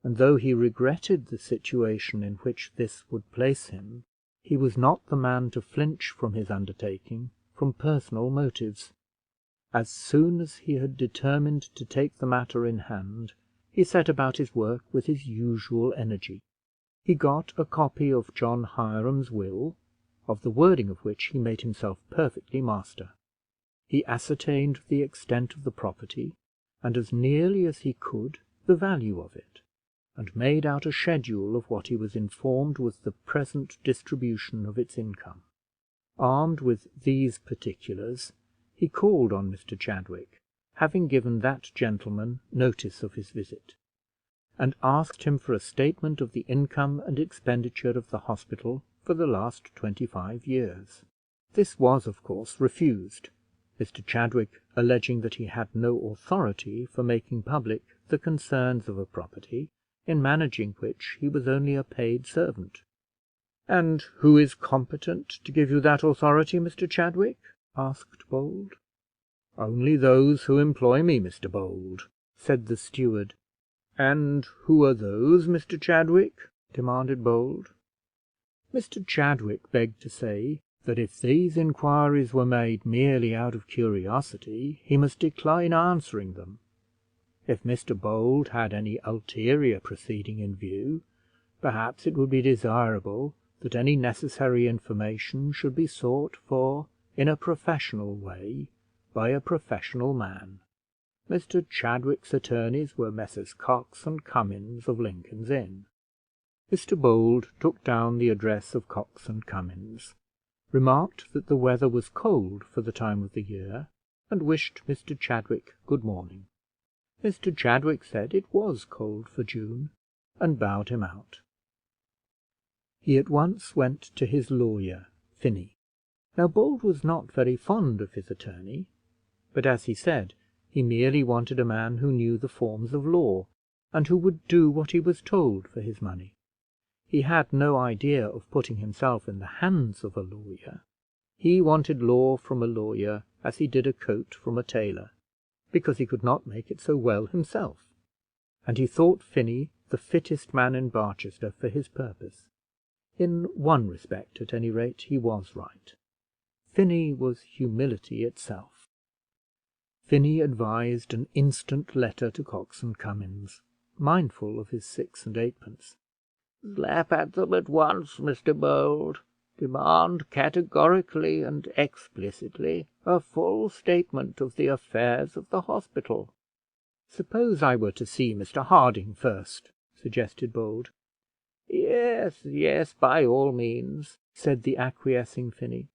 A: and though he regretted the situation in which this would place him, he was not the man to flinch from his undertaking from personal motives. As soon as he had determined to take the matter in hand, he set about his work with his usual energy. He got a copy of John Hiram's will, of the wording of which he made himself perfectly master. He ascertained the extent of the property, and as nearly as he could the value of it, and made out a schedule of what he was informed was the present distribution of its income. Armed with these particulars, he called on Mr. Chadwick, having given that gentleman notice of his visit, and asked him for a statement of the income and expenditure of the hospital for the last 25 years. This was, of course, refused, Mr. Chadwick alleging that he had no authority for making public the concerns of a property in managing which he was only a paid servant. "And who is competent to give you that authority, Mr. Chadwick?" asked Bold. "Only those who employ me, Mr. Bold," said the steward. "And who are those, Mr. Chadwick?" demanded Bold. Mr. Chadwick begged to say that if these inquiries were made merely out of curiosity, he must decline answering them. If Mr. Bold had any ulterior proceeding in view, perhaps it would be desirable that any necessary information should be sought for in a professional way by a professional man. Mr. Chadwick's attorneys were Messrs. Cox and Cummins of Lincoln's Inn. Mr. Bold took down the address of Cox and Cummins, remarked that the weather was cold for the time of the year, and wished Mr. Chadwick good morning. Mr. Chadwick said it was cold for June, and bowed him out. He at once went to his lawyer, Finney. Now Bold was not very fond of his attorney, but, as he said, he merely wanted a man who knew the forms of law, and who would do what he was told for his money. He had no idea of putting himself in the hands of a lawyer. He wanted law from a lawyer as he did a coat from a tailor, because he could not make it so well himself, and he thought Finney the fittest man in Barchester for his purpose. In one respect, at any rate, he was right. Finney was humility itself. Finney advised an instant letter to Cox and Cummins, mindful of his 6 and 8d. "Slap at them at once, Mr. Bold. Demand categorically and explicitly a full statement of the affairs of the hospital." "Suppose I were to see Mr. Harding first?" suggested Bold. Yes, by all means," said the acquiescing Finney,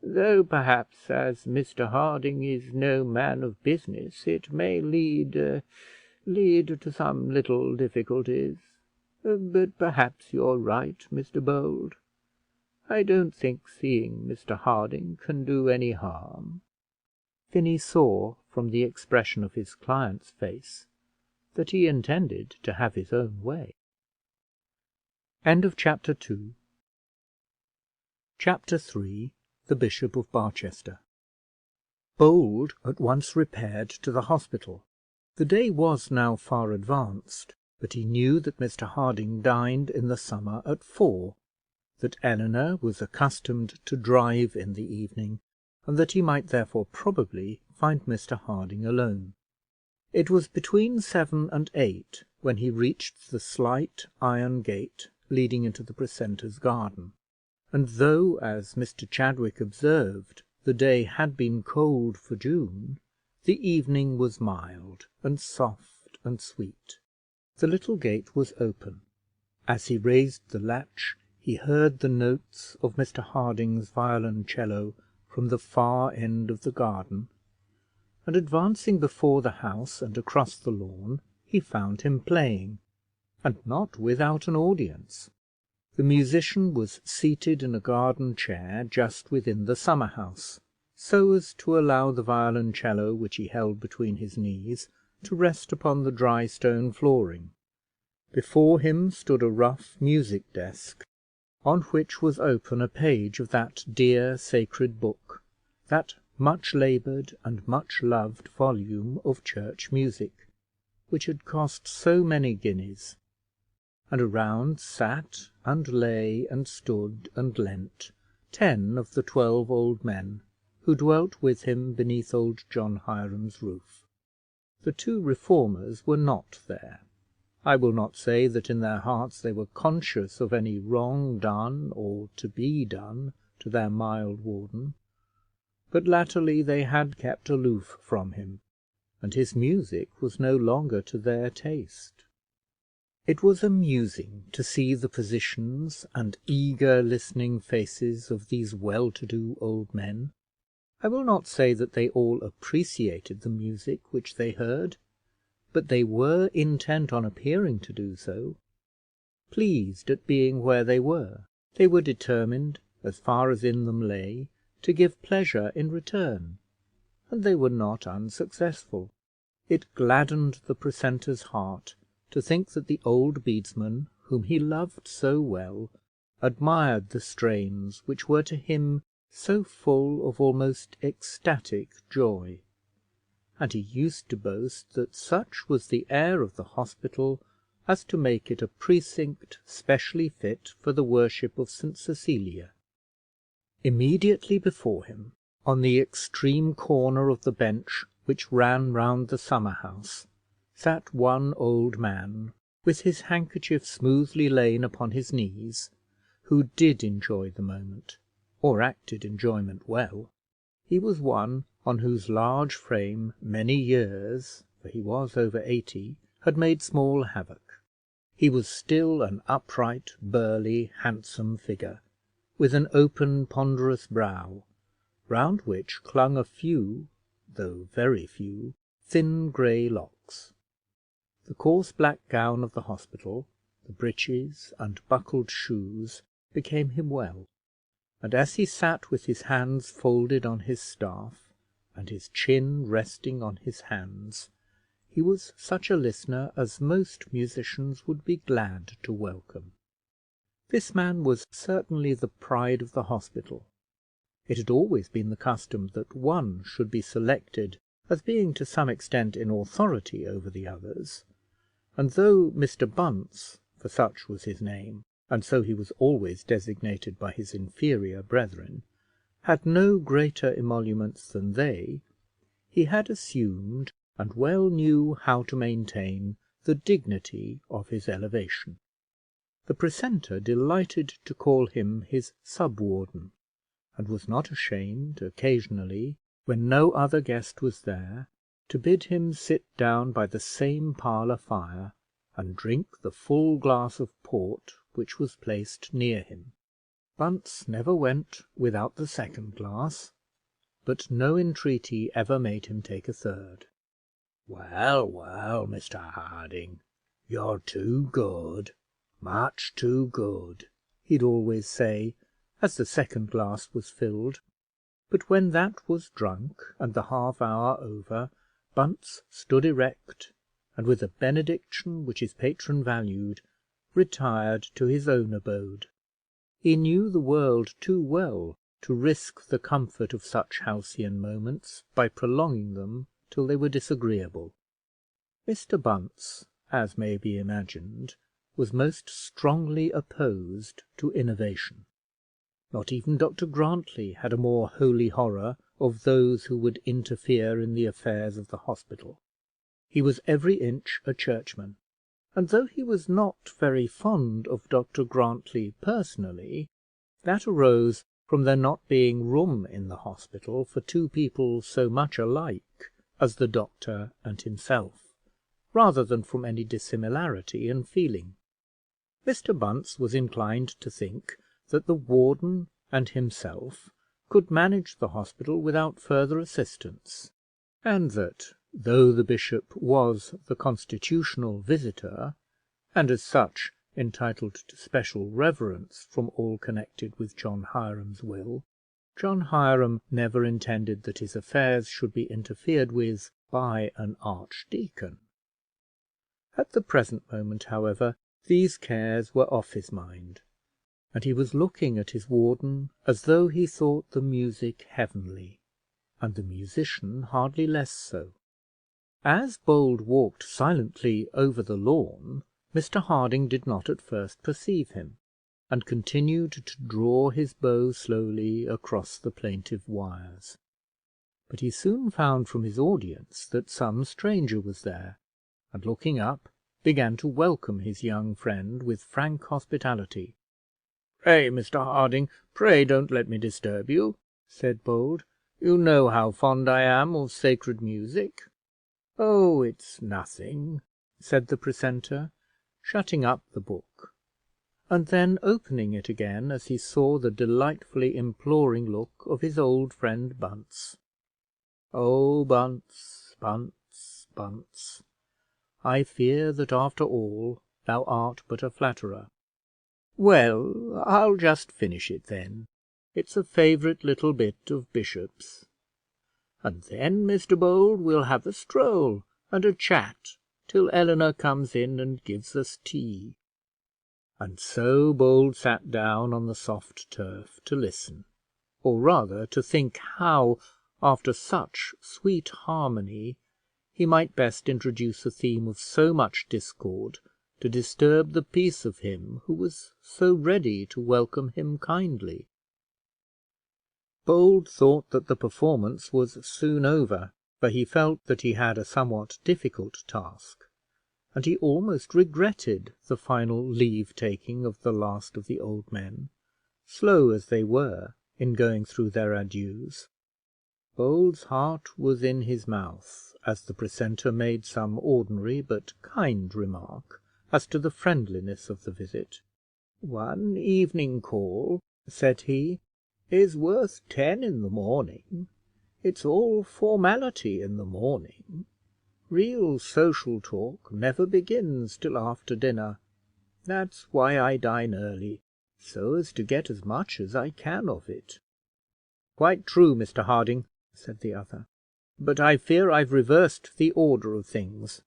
A: "though perhaps, as Mr. Harding is no man of business, it may lead to some little difficulties. But perhaps you're right, Mr. Bold. I don't think seeing Mr. Harding can do any harm." Finney saw from the expression of his client's face that he intended to have his own way. Chapter 3. The Bishop of Barchester. Bold at once repaired to the hospital. The day was now far advanced, but he knew that Mr. Harding dined in the summer at 4, that Eleanor was accustomed to drive in the evening, and that he might therefore probably find Mr. Harding alone. It was between 7 and 8 when he reached the slight iron gate leading into the precentor's garden, and though, as Mr. Chadwick observed, the day had been cold for June, the evening was mild and soft and sweet. The little gate was open. As he raised the latch, he heard the notes of Mr Harding's violoncello from the far end of the garden, and advancing before the house and across the lawn, he found him playing, and not without an audience. The musician was seated in a garden chair just within the summer house, so as to allow the violoncello, which he held between his knees, to rest upon the dry stone flooring. Before him stood a rough music desk, on which was open a page of that dear sacred book, that much laboured and much loved volume of church music, which had cost so many guineas; and around sat and lay and stood and leant 10 of the 12 old men who dwelt with him beneath old John Hiram's roof. The 2 reformers were not there. I will not say that in their hearts they were conscious of any wrong done or to be done to their mild warden, but latterly they had kept aloof from him, and his music was no longer to their taste. It was amusing to see the positions and eager listening faces of these well-to-do old men. I will not say that they all appreciated the music which they heard, but they were intent on appearing to do so. Pleased at being where they were, they were determined, as far as in them lay, to give pleasure in return, and they were not unsuccessful. It gladdened the precentor's heart to think that the old bedesman, whom he loved so well, admired the strains which were to him so full of almost ecstatic joy; and he used to boast that such was the air of the hospital as to make it a precinct specially fit for the worship of St Cecilia. Immediately before him, on the extreme corner of the bench which ran round the summer house, sat one old man, with his handkerchief smoothly lain upon his knees, who did enjoy the moment, or acted enjoyment well. He was one on whose large frame many years, for he was over 80, had made small havoc. He was still an upright, burly, handsome figure, with an open, ponderous brow, round which clung a few, though very few, thin grey locks. The coarse black gown of the hospital, the breeches and buckled shoes, became him well, and as he sat with his hands folded on his staff, and his chin resting on his hands, he was such a listener as most musicians would be glad to welcome. This man was certainly the pride of the hospital. It had always been the custom that one should be selected as being to some extent in authority over the others, and though Mr Bunce, for such was his name, and so he was always designated by his inferior brethren, had no greater emoluments than they, he had assumed and well knew how to maintain the dignity of his elevation. The precentor delighted to call him his sub-warden, and was not ashamed occasionally, when no other guest was there, to bid him sit down by the same parlour fire and drink the full glass of port which was placed near him. Bunce never went without the second glass, but no entreaty ever made him take a third. "Well, well, Mr Harding, you're too good, much too good," he'd always say, as the second glass was filled; but when that was drunk and the half hour over, Bunce stood erect, and with a benediction which his patron valued, retired to his own abode. He knew the world too well to risk the comfort of such halcyon moments by prolonging them till they were disagreeable. Mr Bunce, as may be imagined, was most strongly opposed to innovation. Not even Dr Grantly had a more holy horror of those who would interfere in the affairs of the hospital. He was every inch a churchman, and though he was not very fond of Dr Grantly personally, that arose from there not being room in the hospital for 2 people so much alike as the doctor and himself, rather than from any dissimilarity in feeling. Mr. Bunce was inclined to think that the warden and himself could manage the hospital without further assistance, and that, though the bishop was the constitutional visitor, and as such entitled to special reverence from all connected with John Hiram's will, John Hiram never intended that his affairs should be interfered with by an archdeacon. At the present moment, however, these cares were off his mind, and he was looking at his warden as though he thought the music heavenly, and the musician hardly less so. As Bold walked silently over the lawn, Mr. Harding did not at first perceive him, and continued to draw his bow slowly across the plaintive wires. But he soon found from his audience that some stranger was there, and looking up, began to welcome his young friend with frank hospitality. "Pray, Mr. Harding, pray don't let me disturb you," said Bold. "You know how fond I am of sacred music." "Oh, it's nothing," said the precentor, shutting up the book, and then opening it again as he saw the delightfully imploring look of his old friend Bunce. "Oh, Bunce, Bunce, Bunce, I fear that after all thou art but a flatterer." "Well, I'll just finish it then. It's a favourite little bit of Bishop's. And then, Mr. Bold, we'll have a stroll and a chat till Eleanor comes in and gives us tea." And so Bold sat down on the soft turf to listen, or rather to think how, after such sweet harmony, he might best introduce a theme of so much discord to disturb the peace of him who was so ready to welcome him kindly. Bold thought that the performance was soon over, for he felt that he had a somewhat difficult task, and he almost regretted the final leave taking of the last of the old men, slow as they were in going through their adieus. Bold's heart was in his mouth as the precentor made some ordinary but kind remark as to the friendliness of the visit. "One evening call," said he, "is worth 10 in the morning. It's all formality in the morning. Real social talk never begins till after dinner. That's why I dine early, so as to get as much as I can of it." "Quite true, Mr. Harding," said the other; "but I fear I've reversed the order of things,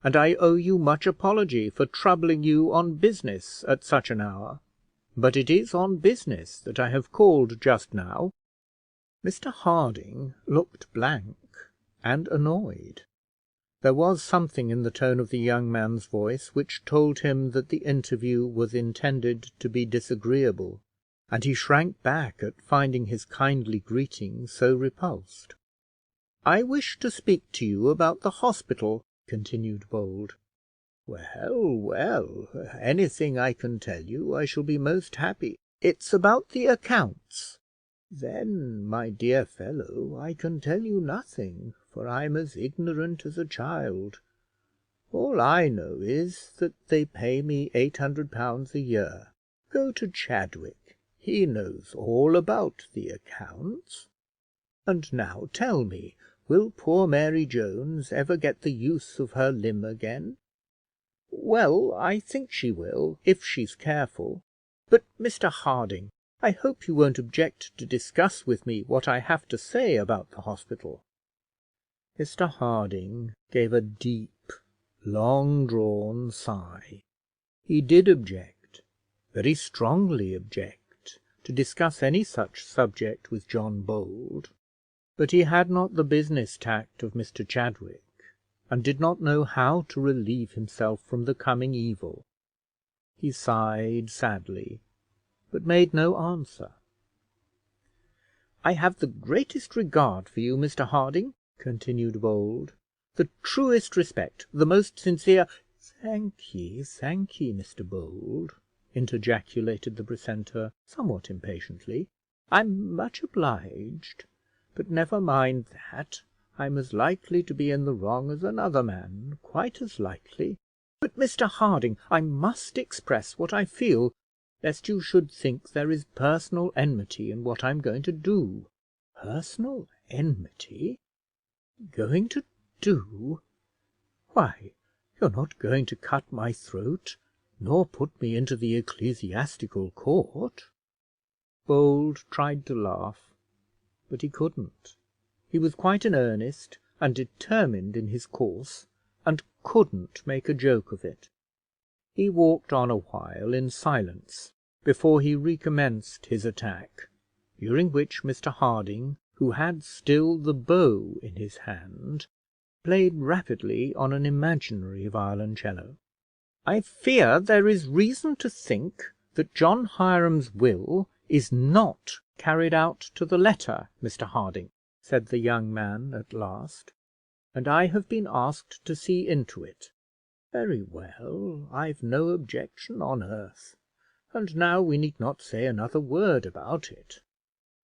A: and I owe you much apology for troubling you on business at such an hour. But it is on business that I have called just now." Mr. Harding looked blank and annoyed. There was something in the tone of the young man's voice which told him that the interview was intended to be disagreeable, and he shrank back at finding his kindly greeting so repulsed. "I wish to speak to you about the hospital," continued Bold. "Well, well, anything I can tell you I shall be most happy." "It's about the accounts." "Then, my dear fellow, I can tell you nothing, for I'm as ignorant as a child. All I know is that they pay me £800 a year. Go to Chadwick, he knows all about the accounts. And now tell me, will poor Mary Jones ever get the use of her limb again?" "Well, I think she will, if she's careful. But, Mr. Harding, I hope you won't object to discuss with me what I have to say about the hospital." Mr. Harding gave a deep, long drawn sigh. He did object, very strongly object, to discuss any such subject with John Bold, but he had not the business tact of Mr. Chadwick, and did not know how to relieve himself from the coming evil. He sighed sadly, but made no answer. "I have the greatest regard for you, Mr. Harding," continued Bold, "the truest respect, the most sincere—" Thank ye, Mr. Bold," interjaculated the precentor, somewhat impatiently. "I'm much obliged, but never mind that. I'm as likely to be in the wrong as another man, quite as likely."
B: But, Mr Harding, I must express what I feel, lest you should think there is personal enmity in what I'm going to do." "Personal enmity? Going to do? Why, you're not going to cut my throat, nor put me into the ecclesiastical court?" Bold tried to laugh, but he couldn't. He was quite in earnest and determined in his course, and couldn't make a joke of it. He walked on a while in silence before he recommenced his attack, during which Mr Harding, who had still the bow in his hand, played rapidly on an imaginary violoncello. "I fear there is reason to think that John Hiram's will is not carried out to the letter, Mr Harding," said the young man at last, "and I have been asked to see into it." "Very well, I've no objection on earth, and now we need not say another word about it.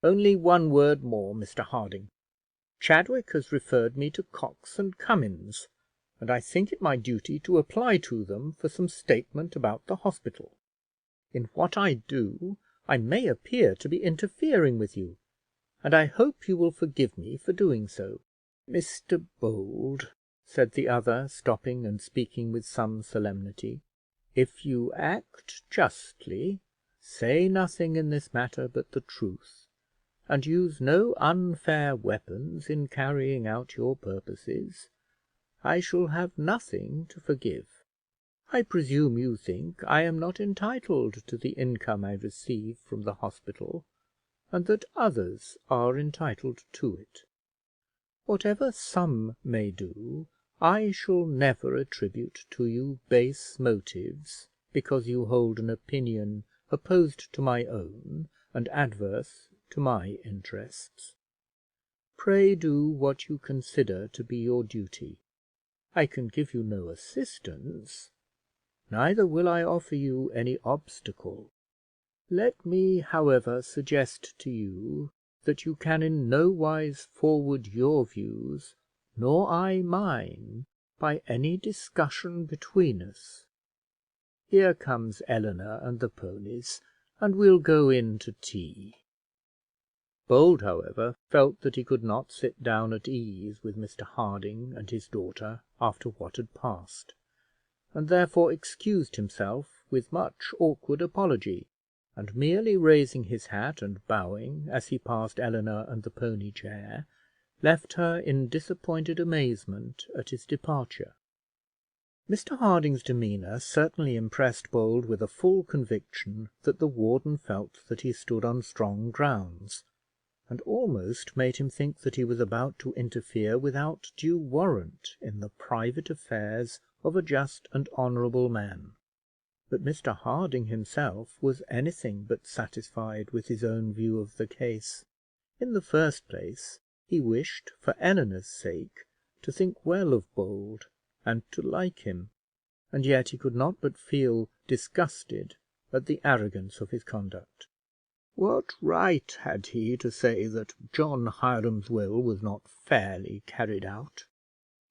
B: Only one word more, Mr Harding. Chadwick has referred me to Cox and Cummins, and I think it my duty to apply to them for some statement about the hospital. In what I do, I may appear to be interfering with you, and I hope you will forgive me for doing so." "Mr Bold," said the other, stopping and speaking with some solemnity, "if you act justly, say nothing in this matter but the truth, and use no unfair weapons in carrying out your purposes, I shall have nothing to forgive. I presume you think I am not entitled to the income I receive from the hospital, and that others are entitled to it. Whatever some may do, I shall never attribute to you base motives because you hold an opinion opposed to my own and adverse to my interests. Pray do what you consider to be your duty. I can give you no assistance, neither will I offer you any obstacle. Let me, however, suggest to you that you can in no wise forward your views, nor I mine, by any discussion between us. Here comes Eleanor and the ponies, and we'll go in to tea." Bold, however, felt that he could not sit down at ease with Mr Harding and his daughter after what had passed, and therefore excused himself with much awkward apology, and merely raising his hat and bowing as he passed Eleanor and the pony chair, left her in disappointed amazement at his departure. Mr Harding's demeanour certainly impressed Bold with a full conviction that the warden felt that he stood on strong grounds, and almost made him think that he was about to interfere without due warrant in the private affairs of a just and honourable man. But Mr Harding himself was anything but satisfied with his own view of the case. In the first place, he wished, for Eleanor's sake, to think well of Bold and to like him, and yet he could not but feel disgusted at the arrogance of his conduct. What right had he to say that John Hiram's will was not fairly carried out?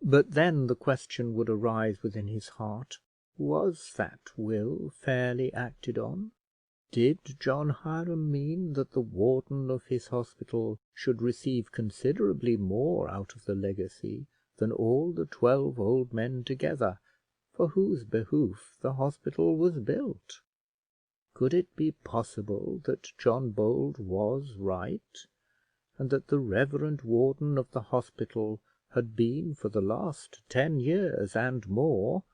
B: But then the question would arise within his heart, was that will fairly acted on? Did John Hiram mean that the warden of his hospital should receive considerably more out of the legacy than all the 12 old men together, for whose behoof the hospital was built? Could it be possible that John Bold was right, and that the reverend warden of the hospital had been for the last 10 years and more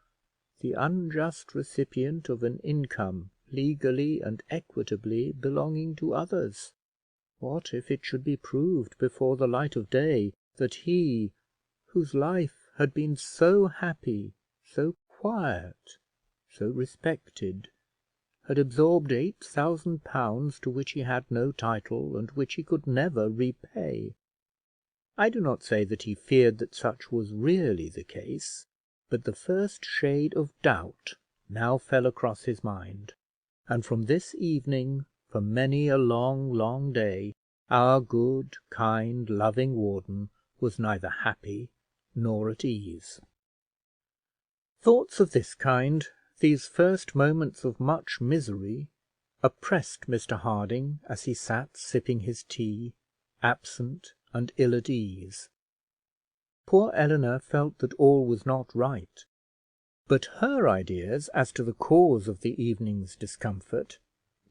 B: the unjust recipient of an income legally and equitably belonging to others? What if it should be proved before the light of day that he, whose life had been so happy, so quiet, so respected, had absorbed £8,000 to which he had no title, and which he could never repay? I do not say that he feared that such was really the case, but the first shade of doubt now fell across his mind, and from this evening, for many a long, long day, our good, kind, loving warden was neither happy nor at ease. Thoughts of this kind, these first moments of much misery, oppressed Mr Harding as he sat sipping his tea, absent and ill at ease. Poor Eleanor felt that all was not right, but her ideas as to the cause of the evening's discomfort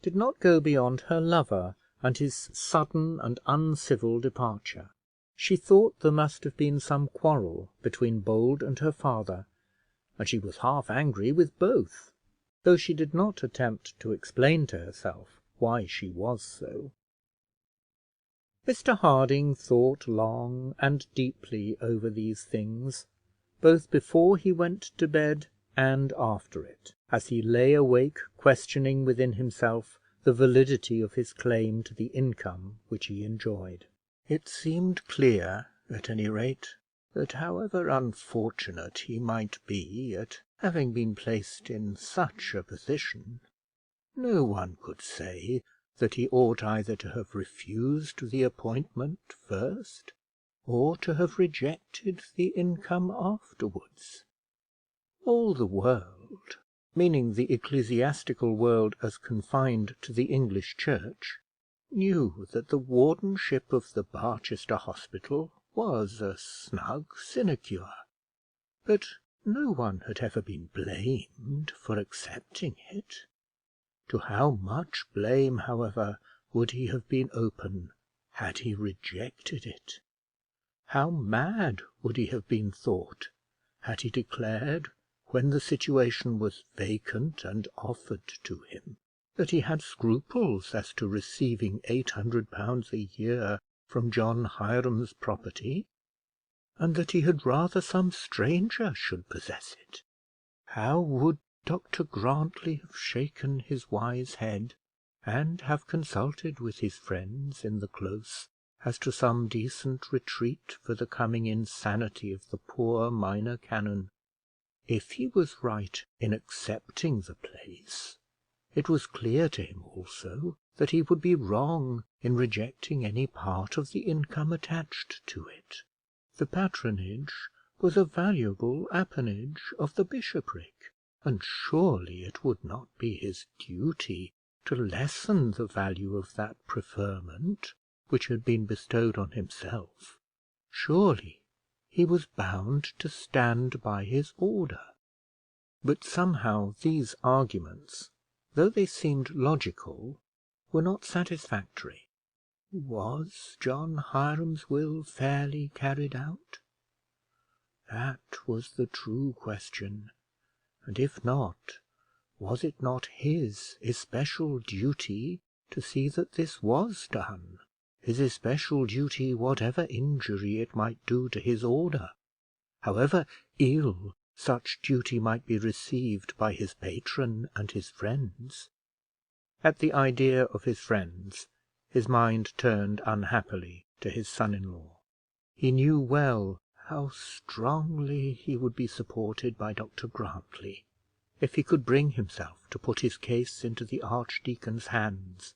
B: did not go beyond her lover and his sudden and uncivil departure. She thought there must have been some quarrel between Bold and her father, and she was half angry with both, though she did not attempt to explain to herself why she was so. Mr Harding thought long and deeply over these things, both before he went to bed and after it, as he lay awake questioning within himself the validity of his claim to the income which he enjoyed. It seemed clear, at any rate, that however unfortunate he might be at having been placed in such a position, no one could say that he ought either to have refused the appointment first, or to have rejected the income afterwards. All the world, meaning the ecclesiastical world as confined to the English church, knew that the wardenship of the Barchester Hospital was a snug sinecure, but no one had ever been blamed for accepting it. To how much blame, however, would he have been open had he rejected it? How mad would he have been thought had he declared, when the situation was vacant and offered to him, that he had scruples as to receiving £800 a year from John Hiram's property, and that he had rather some stranger should possess it? How would Dr Grantly have shaken his wise head, and have consulted with his friends in the close as to some decent retreat for the coming insanity of the poor minor canon? If he was right in accepting the place, it was clear to him also that he would be wrong in rejecting any part of the income attached to it. The patronage was a valuable appanage of the bishopric, and surely it would not be his duty to lessen the value of that preferment which had been bestowed on himself. Surely he was bound to stand by his order. But somehow these arguments, though they seemed logical, were not satisfactory. Was John Hiram's will fairly carried out? That was the true question, and if not, was it not his especial duty to see that this was done, his especial duty, whatever injury it might do to his order, however ill such duty might be received by his patron and his friends? At the idea of his friends, his mind turned unhappily to his son-in-law. He knew well how strongly he would be supported by Dr Grantly, if he could bring himself to put his case into the archdeacon's hands,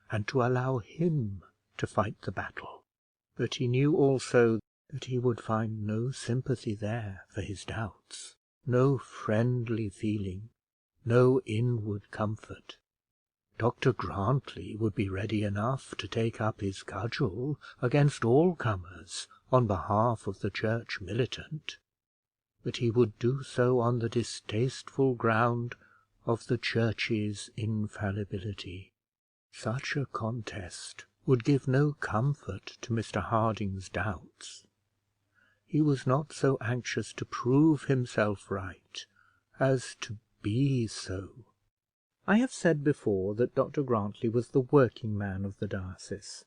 B: and to allow him to fight the battle. But he knew also that he would find no sympathy there for his doubts, no friendly feeling, no inward comfort. Dr Grantly would be ready enough to take up his cudgel against all comers on behalf of the church militant, but he would do so on the distasteful ground of the church's infallibility. Such a contest would give no comfort to Mr Harding's doubts. He was not so anxious to prove himself right as to be so. I have said before that Dr Grantly was the working man of the diocese,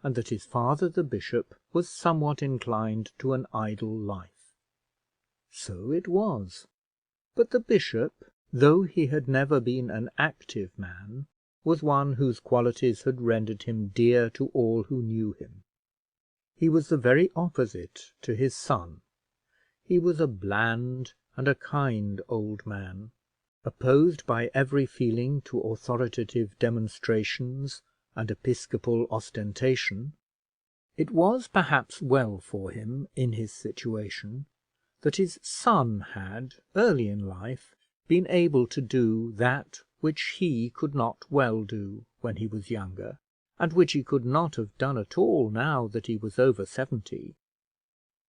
B: and that his father, the bishop, was somewhat inclined to an idle life. So it was; but the bishop, though he had never been an active man, was one whose qualities had rendered him dear to all who knew him. He was the very opposite to his son. He was a bland and a kind old man, opposed by every feeling to authoritative demonstrations and episcopal ostentation. It was perhaps well for him in his situation
A: that his son had, early in life, been able to do that which he could not well do when he was younger, and which he could not have done at all now that he was over 70.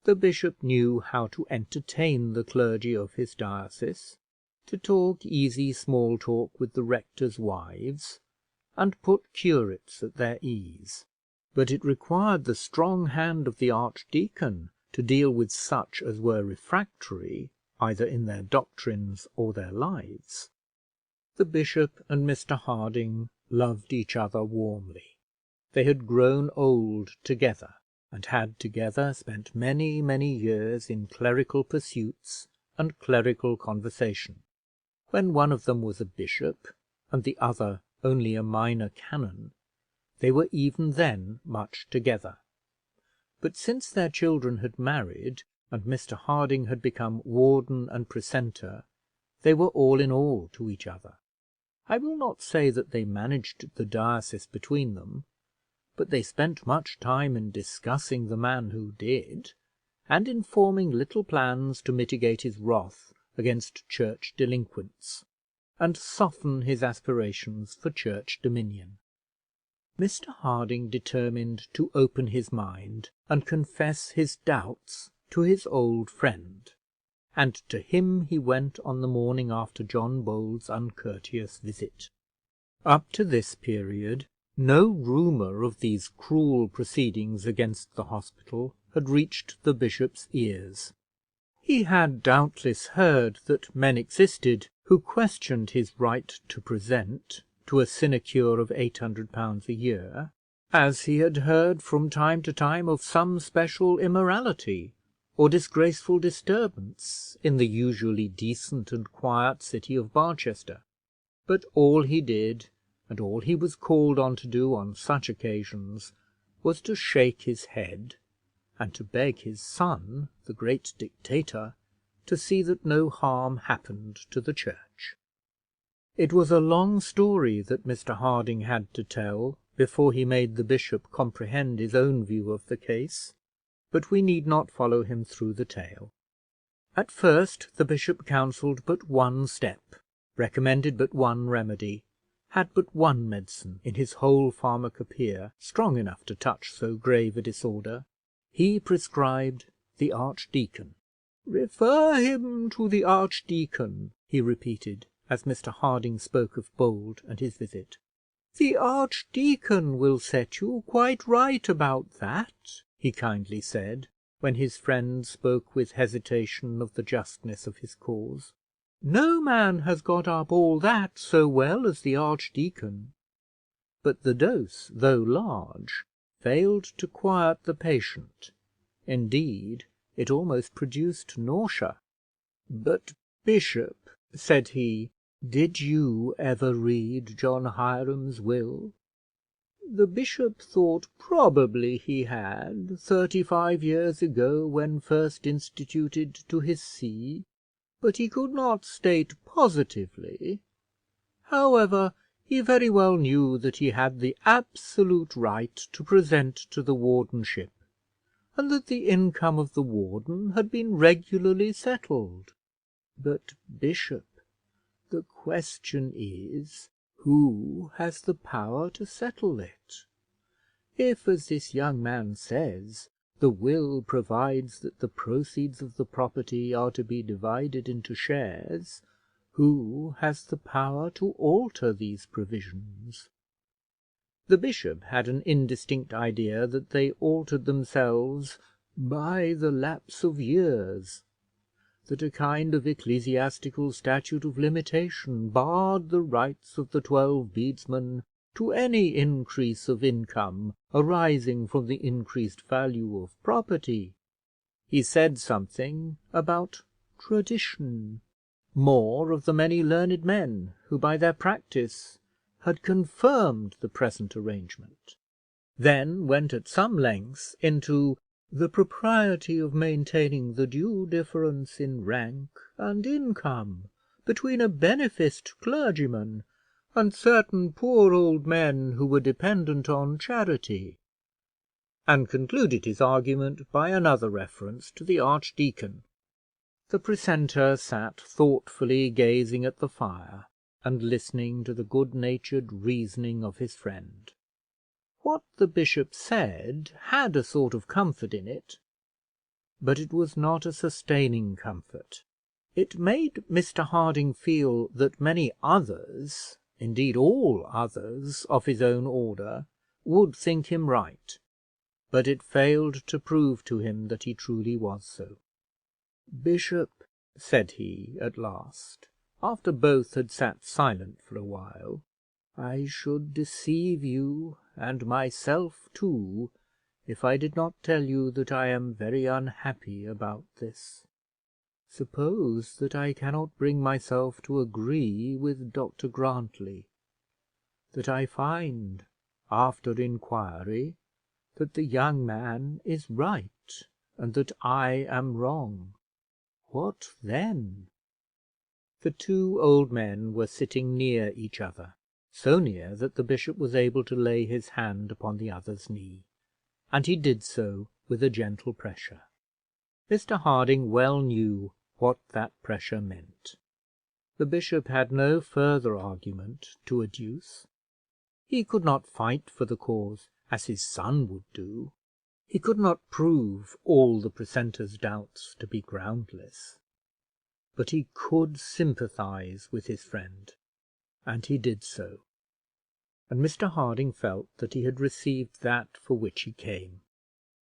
A: The bishop knew how to entertain the clergy of his diocese, to talk easy small talk with the rectors' wives, and put curates at their ease; but it required the strong hand of the archdeacon to deal with such as were refractory either in their doctrines or their lives. The bishop and Mr Harding loved each other warmly. They had grown old together, and had together spent many, many years in clerical pursuits and clerical conversation. When one of them was a bishop and the other only a minor canon, they were even then much together; but since their children had married, and Mr Harding had become warden and precentor, they were all in all to each other. I will not say that they managed the diocese between them, but they spent much time in discussing the man who did, and in forming little plans to mitigate his wrath against church delinquents, and soften his aspirations for church dominion. Mr Harding determined to open his mind and confess his doubts to his old friend, and to him he went on the morning after John Bold's uncourteous visit. Up to this period no rumour of these cruel proceedings against the hospital had reached the bishop's ears. He had doubtless heard that men existed who questioned his right to present to a sinecure of £800 a year, as he had heard from time to time of some special immorality or disgraceful disturbance in the usually decent and quiet city of Barchester. But all he did, and all he was called on to do on such occasions, was to shake his head, and to beg his son, the great dictator, to see that no harm happened to the church. It was a long story that Mr Harding had to tell before he made the bishop comprehend his own view of the case, but we need not follow him through the tale. At first the bishop counselled but one step, recommended but one remedy, had but one medicine in his whole pharmacopoeia strong enough to touch so grave a disorder. He prescribed the archdeacon. "Refer him to the archdeacon," he repeated, as Mr Harding spoke of Bold and his visit. "The archdeacon will set you quite right about that," he kindly said, when his friend spoke with hesitation of the justness of his cause. "No man has got up all that so well as the archdeacon." But the dose, though large, failed to quiet the patient. Indeed, it almost produced nausea. "But, bishop," said he, "did you ever read John Hiram's will?" The bishop thought probably he had, 35 years ago, when first instituted to his see, but he could not state positively. However, he very well knew that he had the absolute right to present to the wardenship, and that the income of the warden had been regularly settled. But, bishop, the question is, who has the power to settle it? If, as this young man says, the will provides that the proceeds of the property are to be divided into shares, who has the power to alter these provisions? The bishop had an indistinct idea that they altered themselves by the lapse of years, that a kind of ecclesiastical statute of limitation barred the rights of the 12 bedesmen to any increase of income arising from the increased value of property. He said something about tradition, more of the many learned men who by their practice had confirmed the present arrangement, then went at some length into the propriety of maintaining the due difference in rank and income between a beneficed clergyman and certain poor old men who were dependent on charity, and concluded his argument by another reference to the archdeacon.
B: The precentor sat thoughtfully gazing at the fire, and listening to the good-natured reasoning of his friend. What the bishop said had a sort of comfort in it, but it was not a sustaining comfort. It made Mr Harding feel that many others, indeed all others of his own order, would think him right, but it failed to prove to him that he truly was so. "Bishop," said he at last, after both had sat silent for a while, "I should deceive you, and myself too, if I did not tell you that I am very unhappy about this. Suppose that I cannot bring myself to agree with Dr Grantly; that I find, after inquiry, that the young man is right, and that I am wrong. What then?" The two old men were sitting near each other, so near that the bishop was able to lay his hand upon the other's knee, and he did so with a gentle pressure. Mr Harding well knew what that pressure meant. The bishop had no further argument to adduce. He could not fight for the cause as his son would do. He could not prove all the precentor's doubts to be groundless, but he could sympathize with his friend, and he did so, and Mr Harding felt that he had received that for which he came.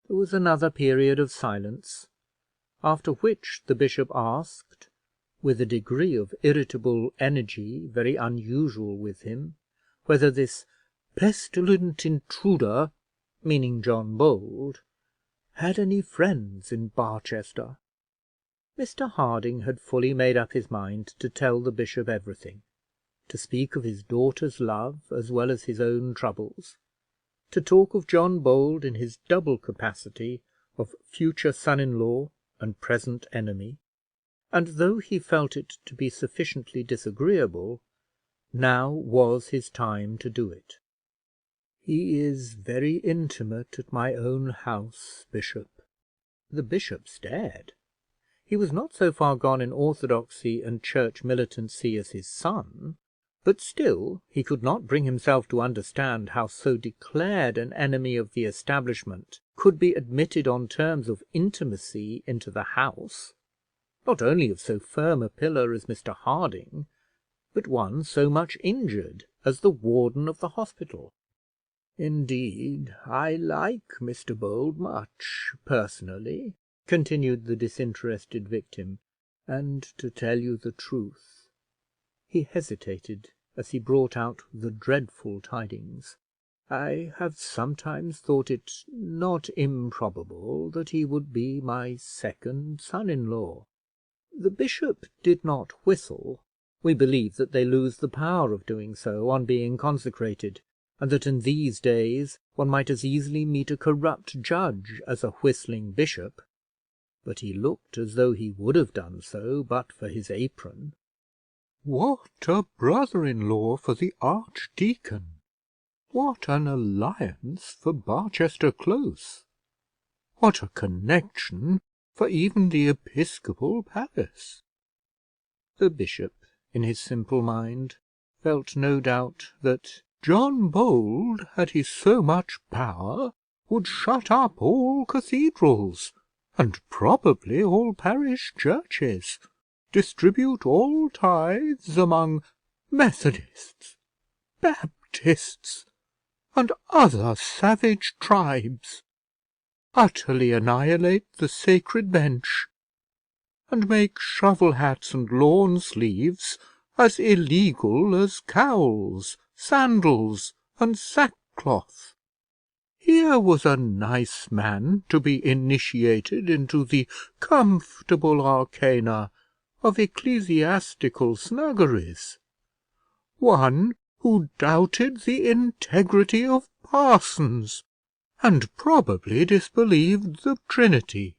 B: There was another period of silence, after which the bishop asked, with a degree of irritable energy very unusual with him, whether this pestilent intruder, meaning John Bold, had any friends in Barchester. Mr Harding had fully made up his mind to tell the bishop everything, to speak of his daughter's love as well as his own troubles, to talk of John Bold in his double capacity of future son-in-law and present enemy, and though he felt it to be sufficiently disagreeable, now was his time to do it. "He is very intimate at my own house, bishop." The bishop stared. He was not so far gone in orthodoxy and church militancy as his son, but still he could not bring himself to understand how so declared an enemy of the establishment could be admitted on terms of intimacy into the house, not only of so firm a pillar as Mr Harding, but one so much injured as the warden of the hospital. "Indeed, I like Mr Bold much personally," continued the disinterested victim, "and to tell you the truth," he hesitated as he brought out the dreadful tidings, "I have sometimes thought it not improbable that he would be my second son-in-law." The bishop did not whistle. We believe that they lose the power of doing so on being consecrated, and that in these days one might as easily meet a corrupt judge as a whistling bishop, but he looked as though he would have done so but for his apron. "What a brother-in-law for the archdeacon! What an alliance for Barchester Close! What a connection for even the episcopal palace!" The bishop, in his simple mind, felt no doubt that John Bold, had he so much power, would shut up all cathedrals, and probably all parish churches, distribute all tithes among Methodists, Baptists, and other savage tribes, utterly annihilate the sacred bench, and make shovel hats and lawn sleeves as illegal as cowls, sandals, and sackcloth. Here was a nice man to be initiated into the comfortable arcana of ecclesiastical snuggeries; one who doubted the integrity of parsons, and probably disbelieved the Trinity.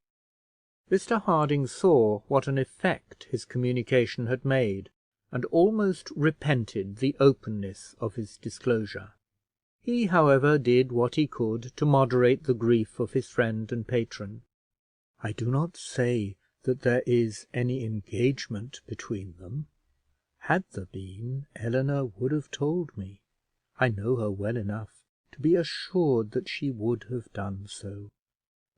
B: Mr Harding saw what an effect his communication had made, and almost repented the openness of his disclosure. He, however, did what he could to moderate the grief of his friend and patron. "I do not say
A: that there is any engagement between them. Had there been, Eleanor would have told me. I know her well enough to be assured that she would have done so.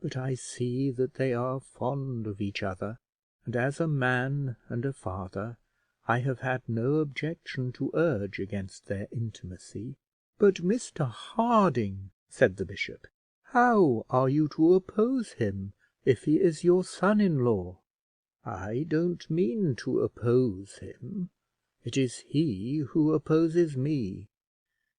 A: But I see that they are fond of each other, and as a man and a father, I have had no objection to urge against their intimacy. "But, Mr Harding," said the bishop, "how are you to oppose him if he is your son-in-law?" "I don't mean to oppose him. It is he who opposes me.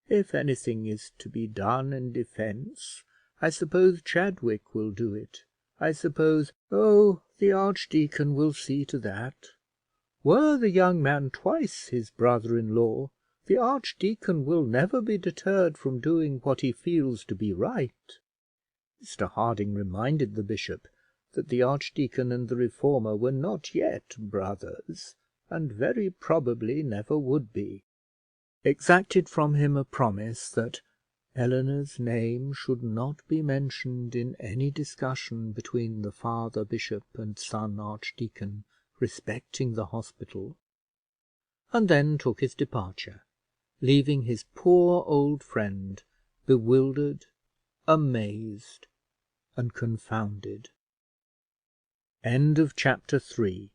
A: If anything is to be done in defence, I suppose Chadwick will do it. I suppose the archdeacon will see to that. Were the young man twice his brother-in-law, the archdeacon will never be deterred from doing what he feels to be right." Mr Harding reminded the bishop that the archdeacon and the reformer were not yet brothers, and very probably never would be; exacted from him a promise that Eleanor's name should not be mentioned in any discussion between the father bishop and son archdeacon respecting the hospital, and then took his departure, leaving his poor old friend bewildered, amazed, and confounded. Chapter 3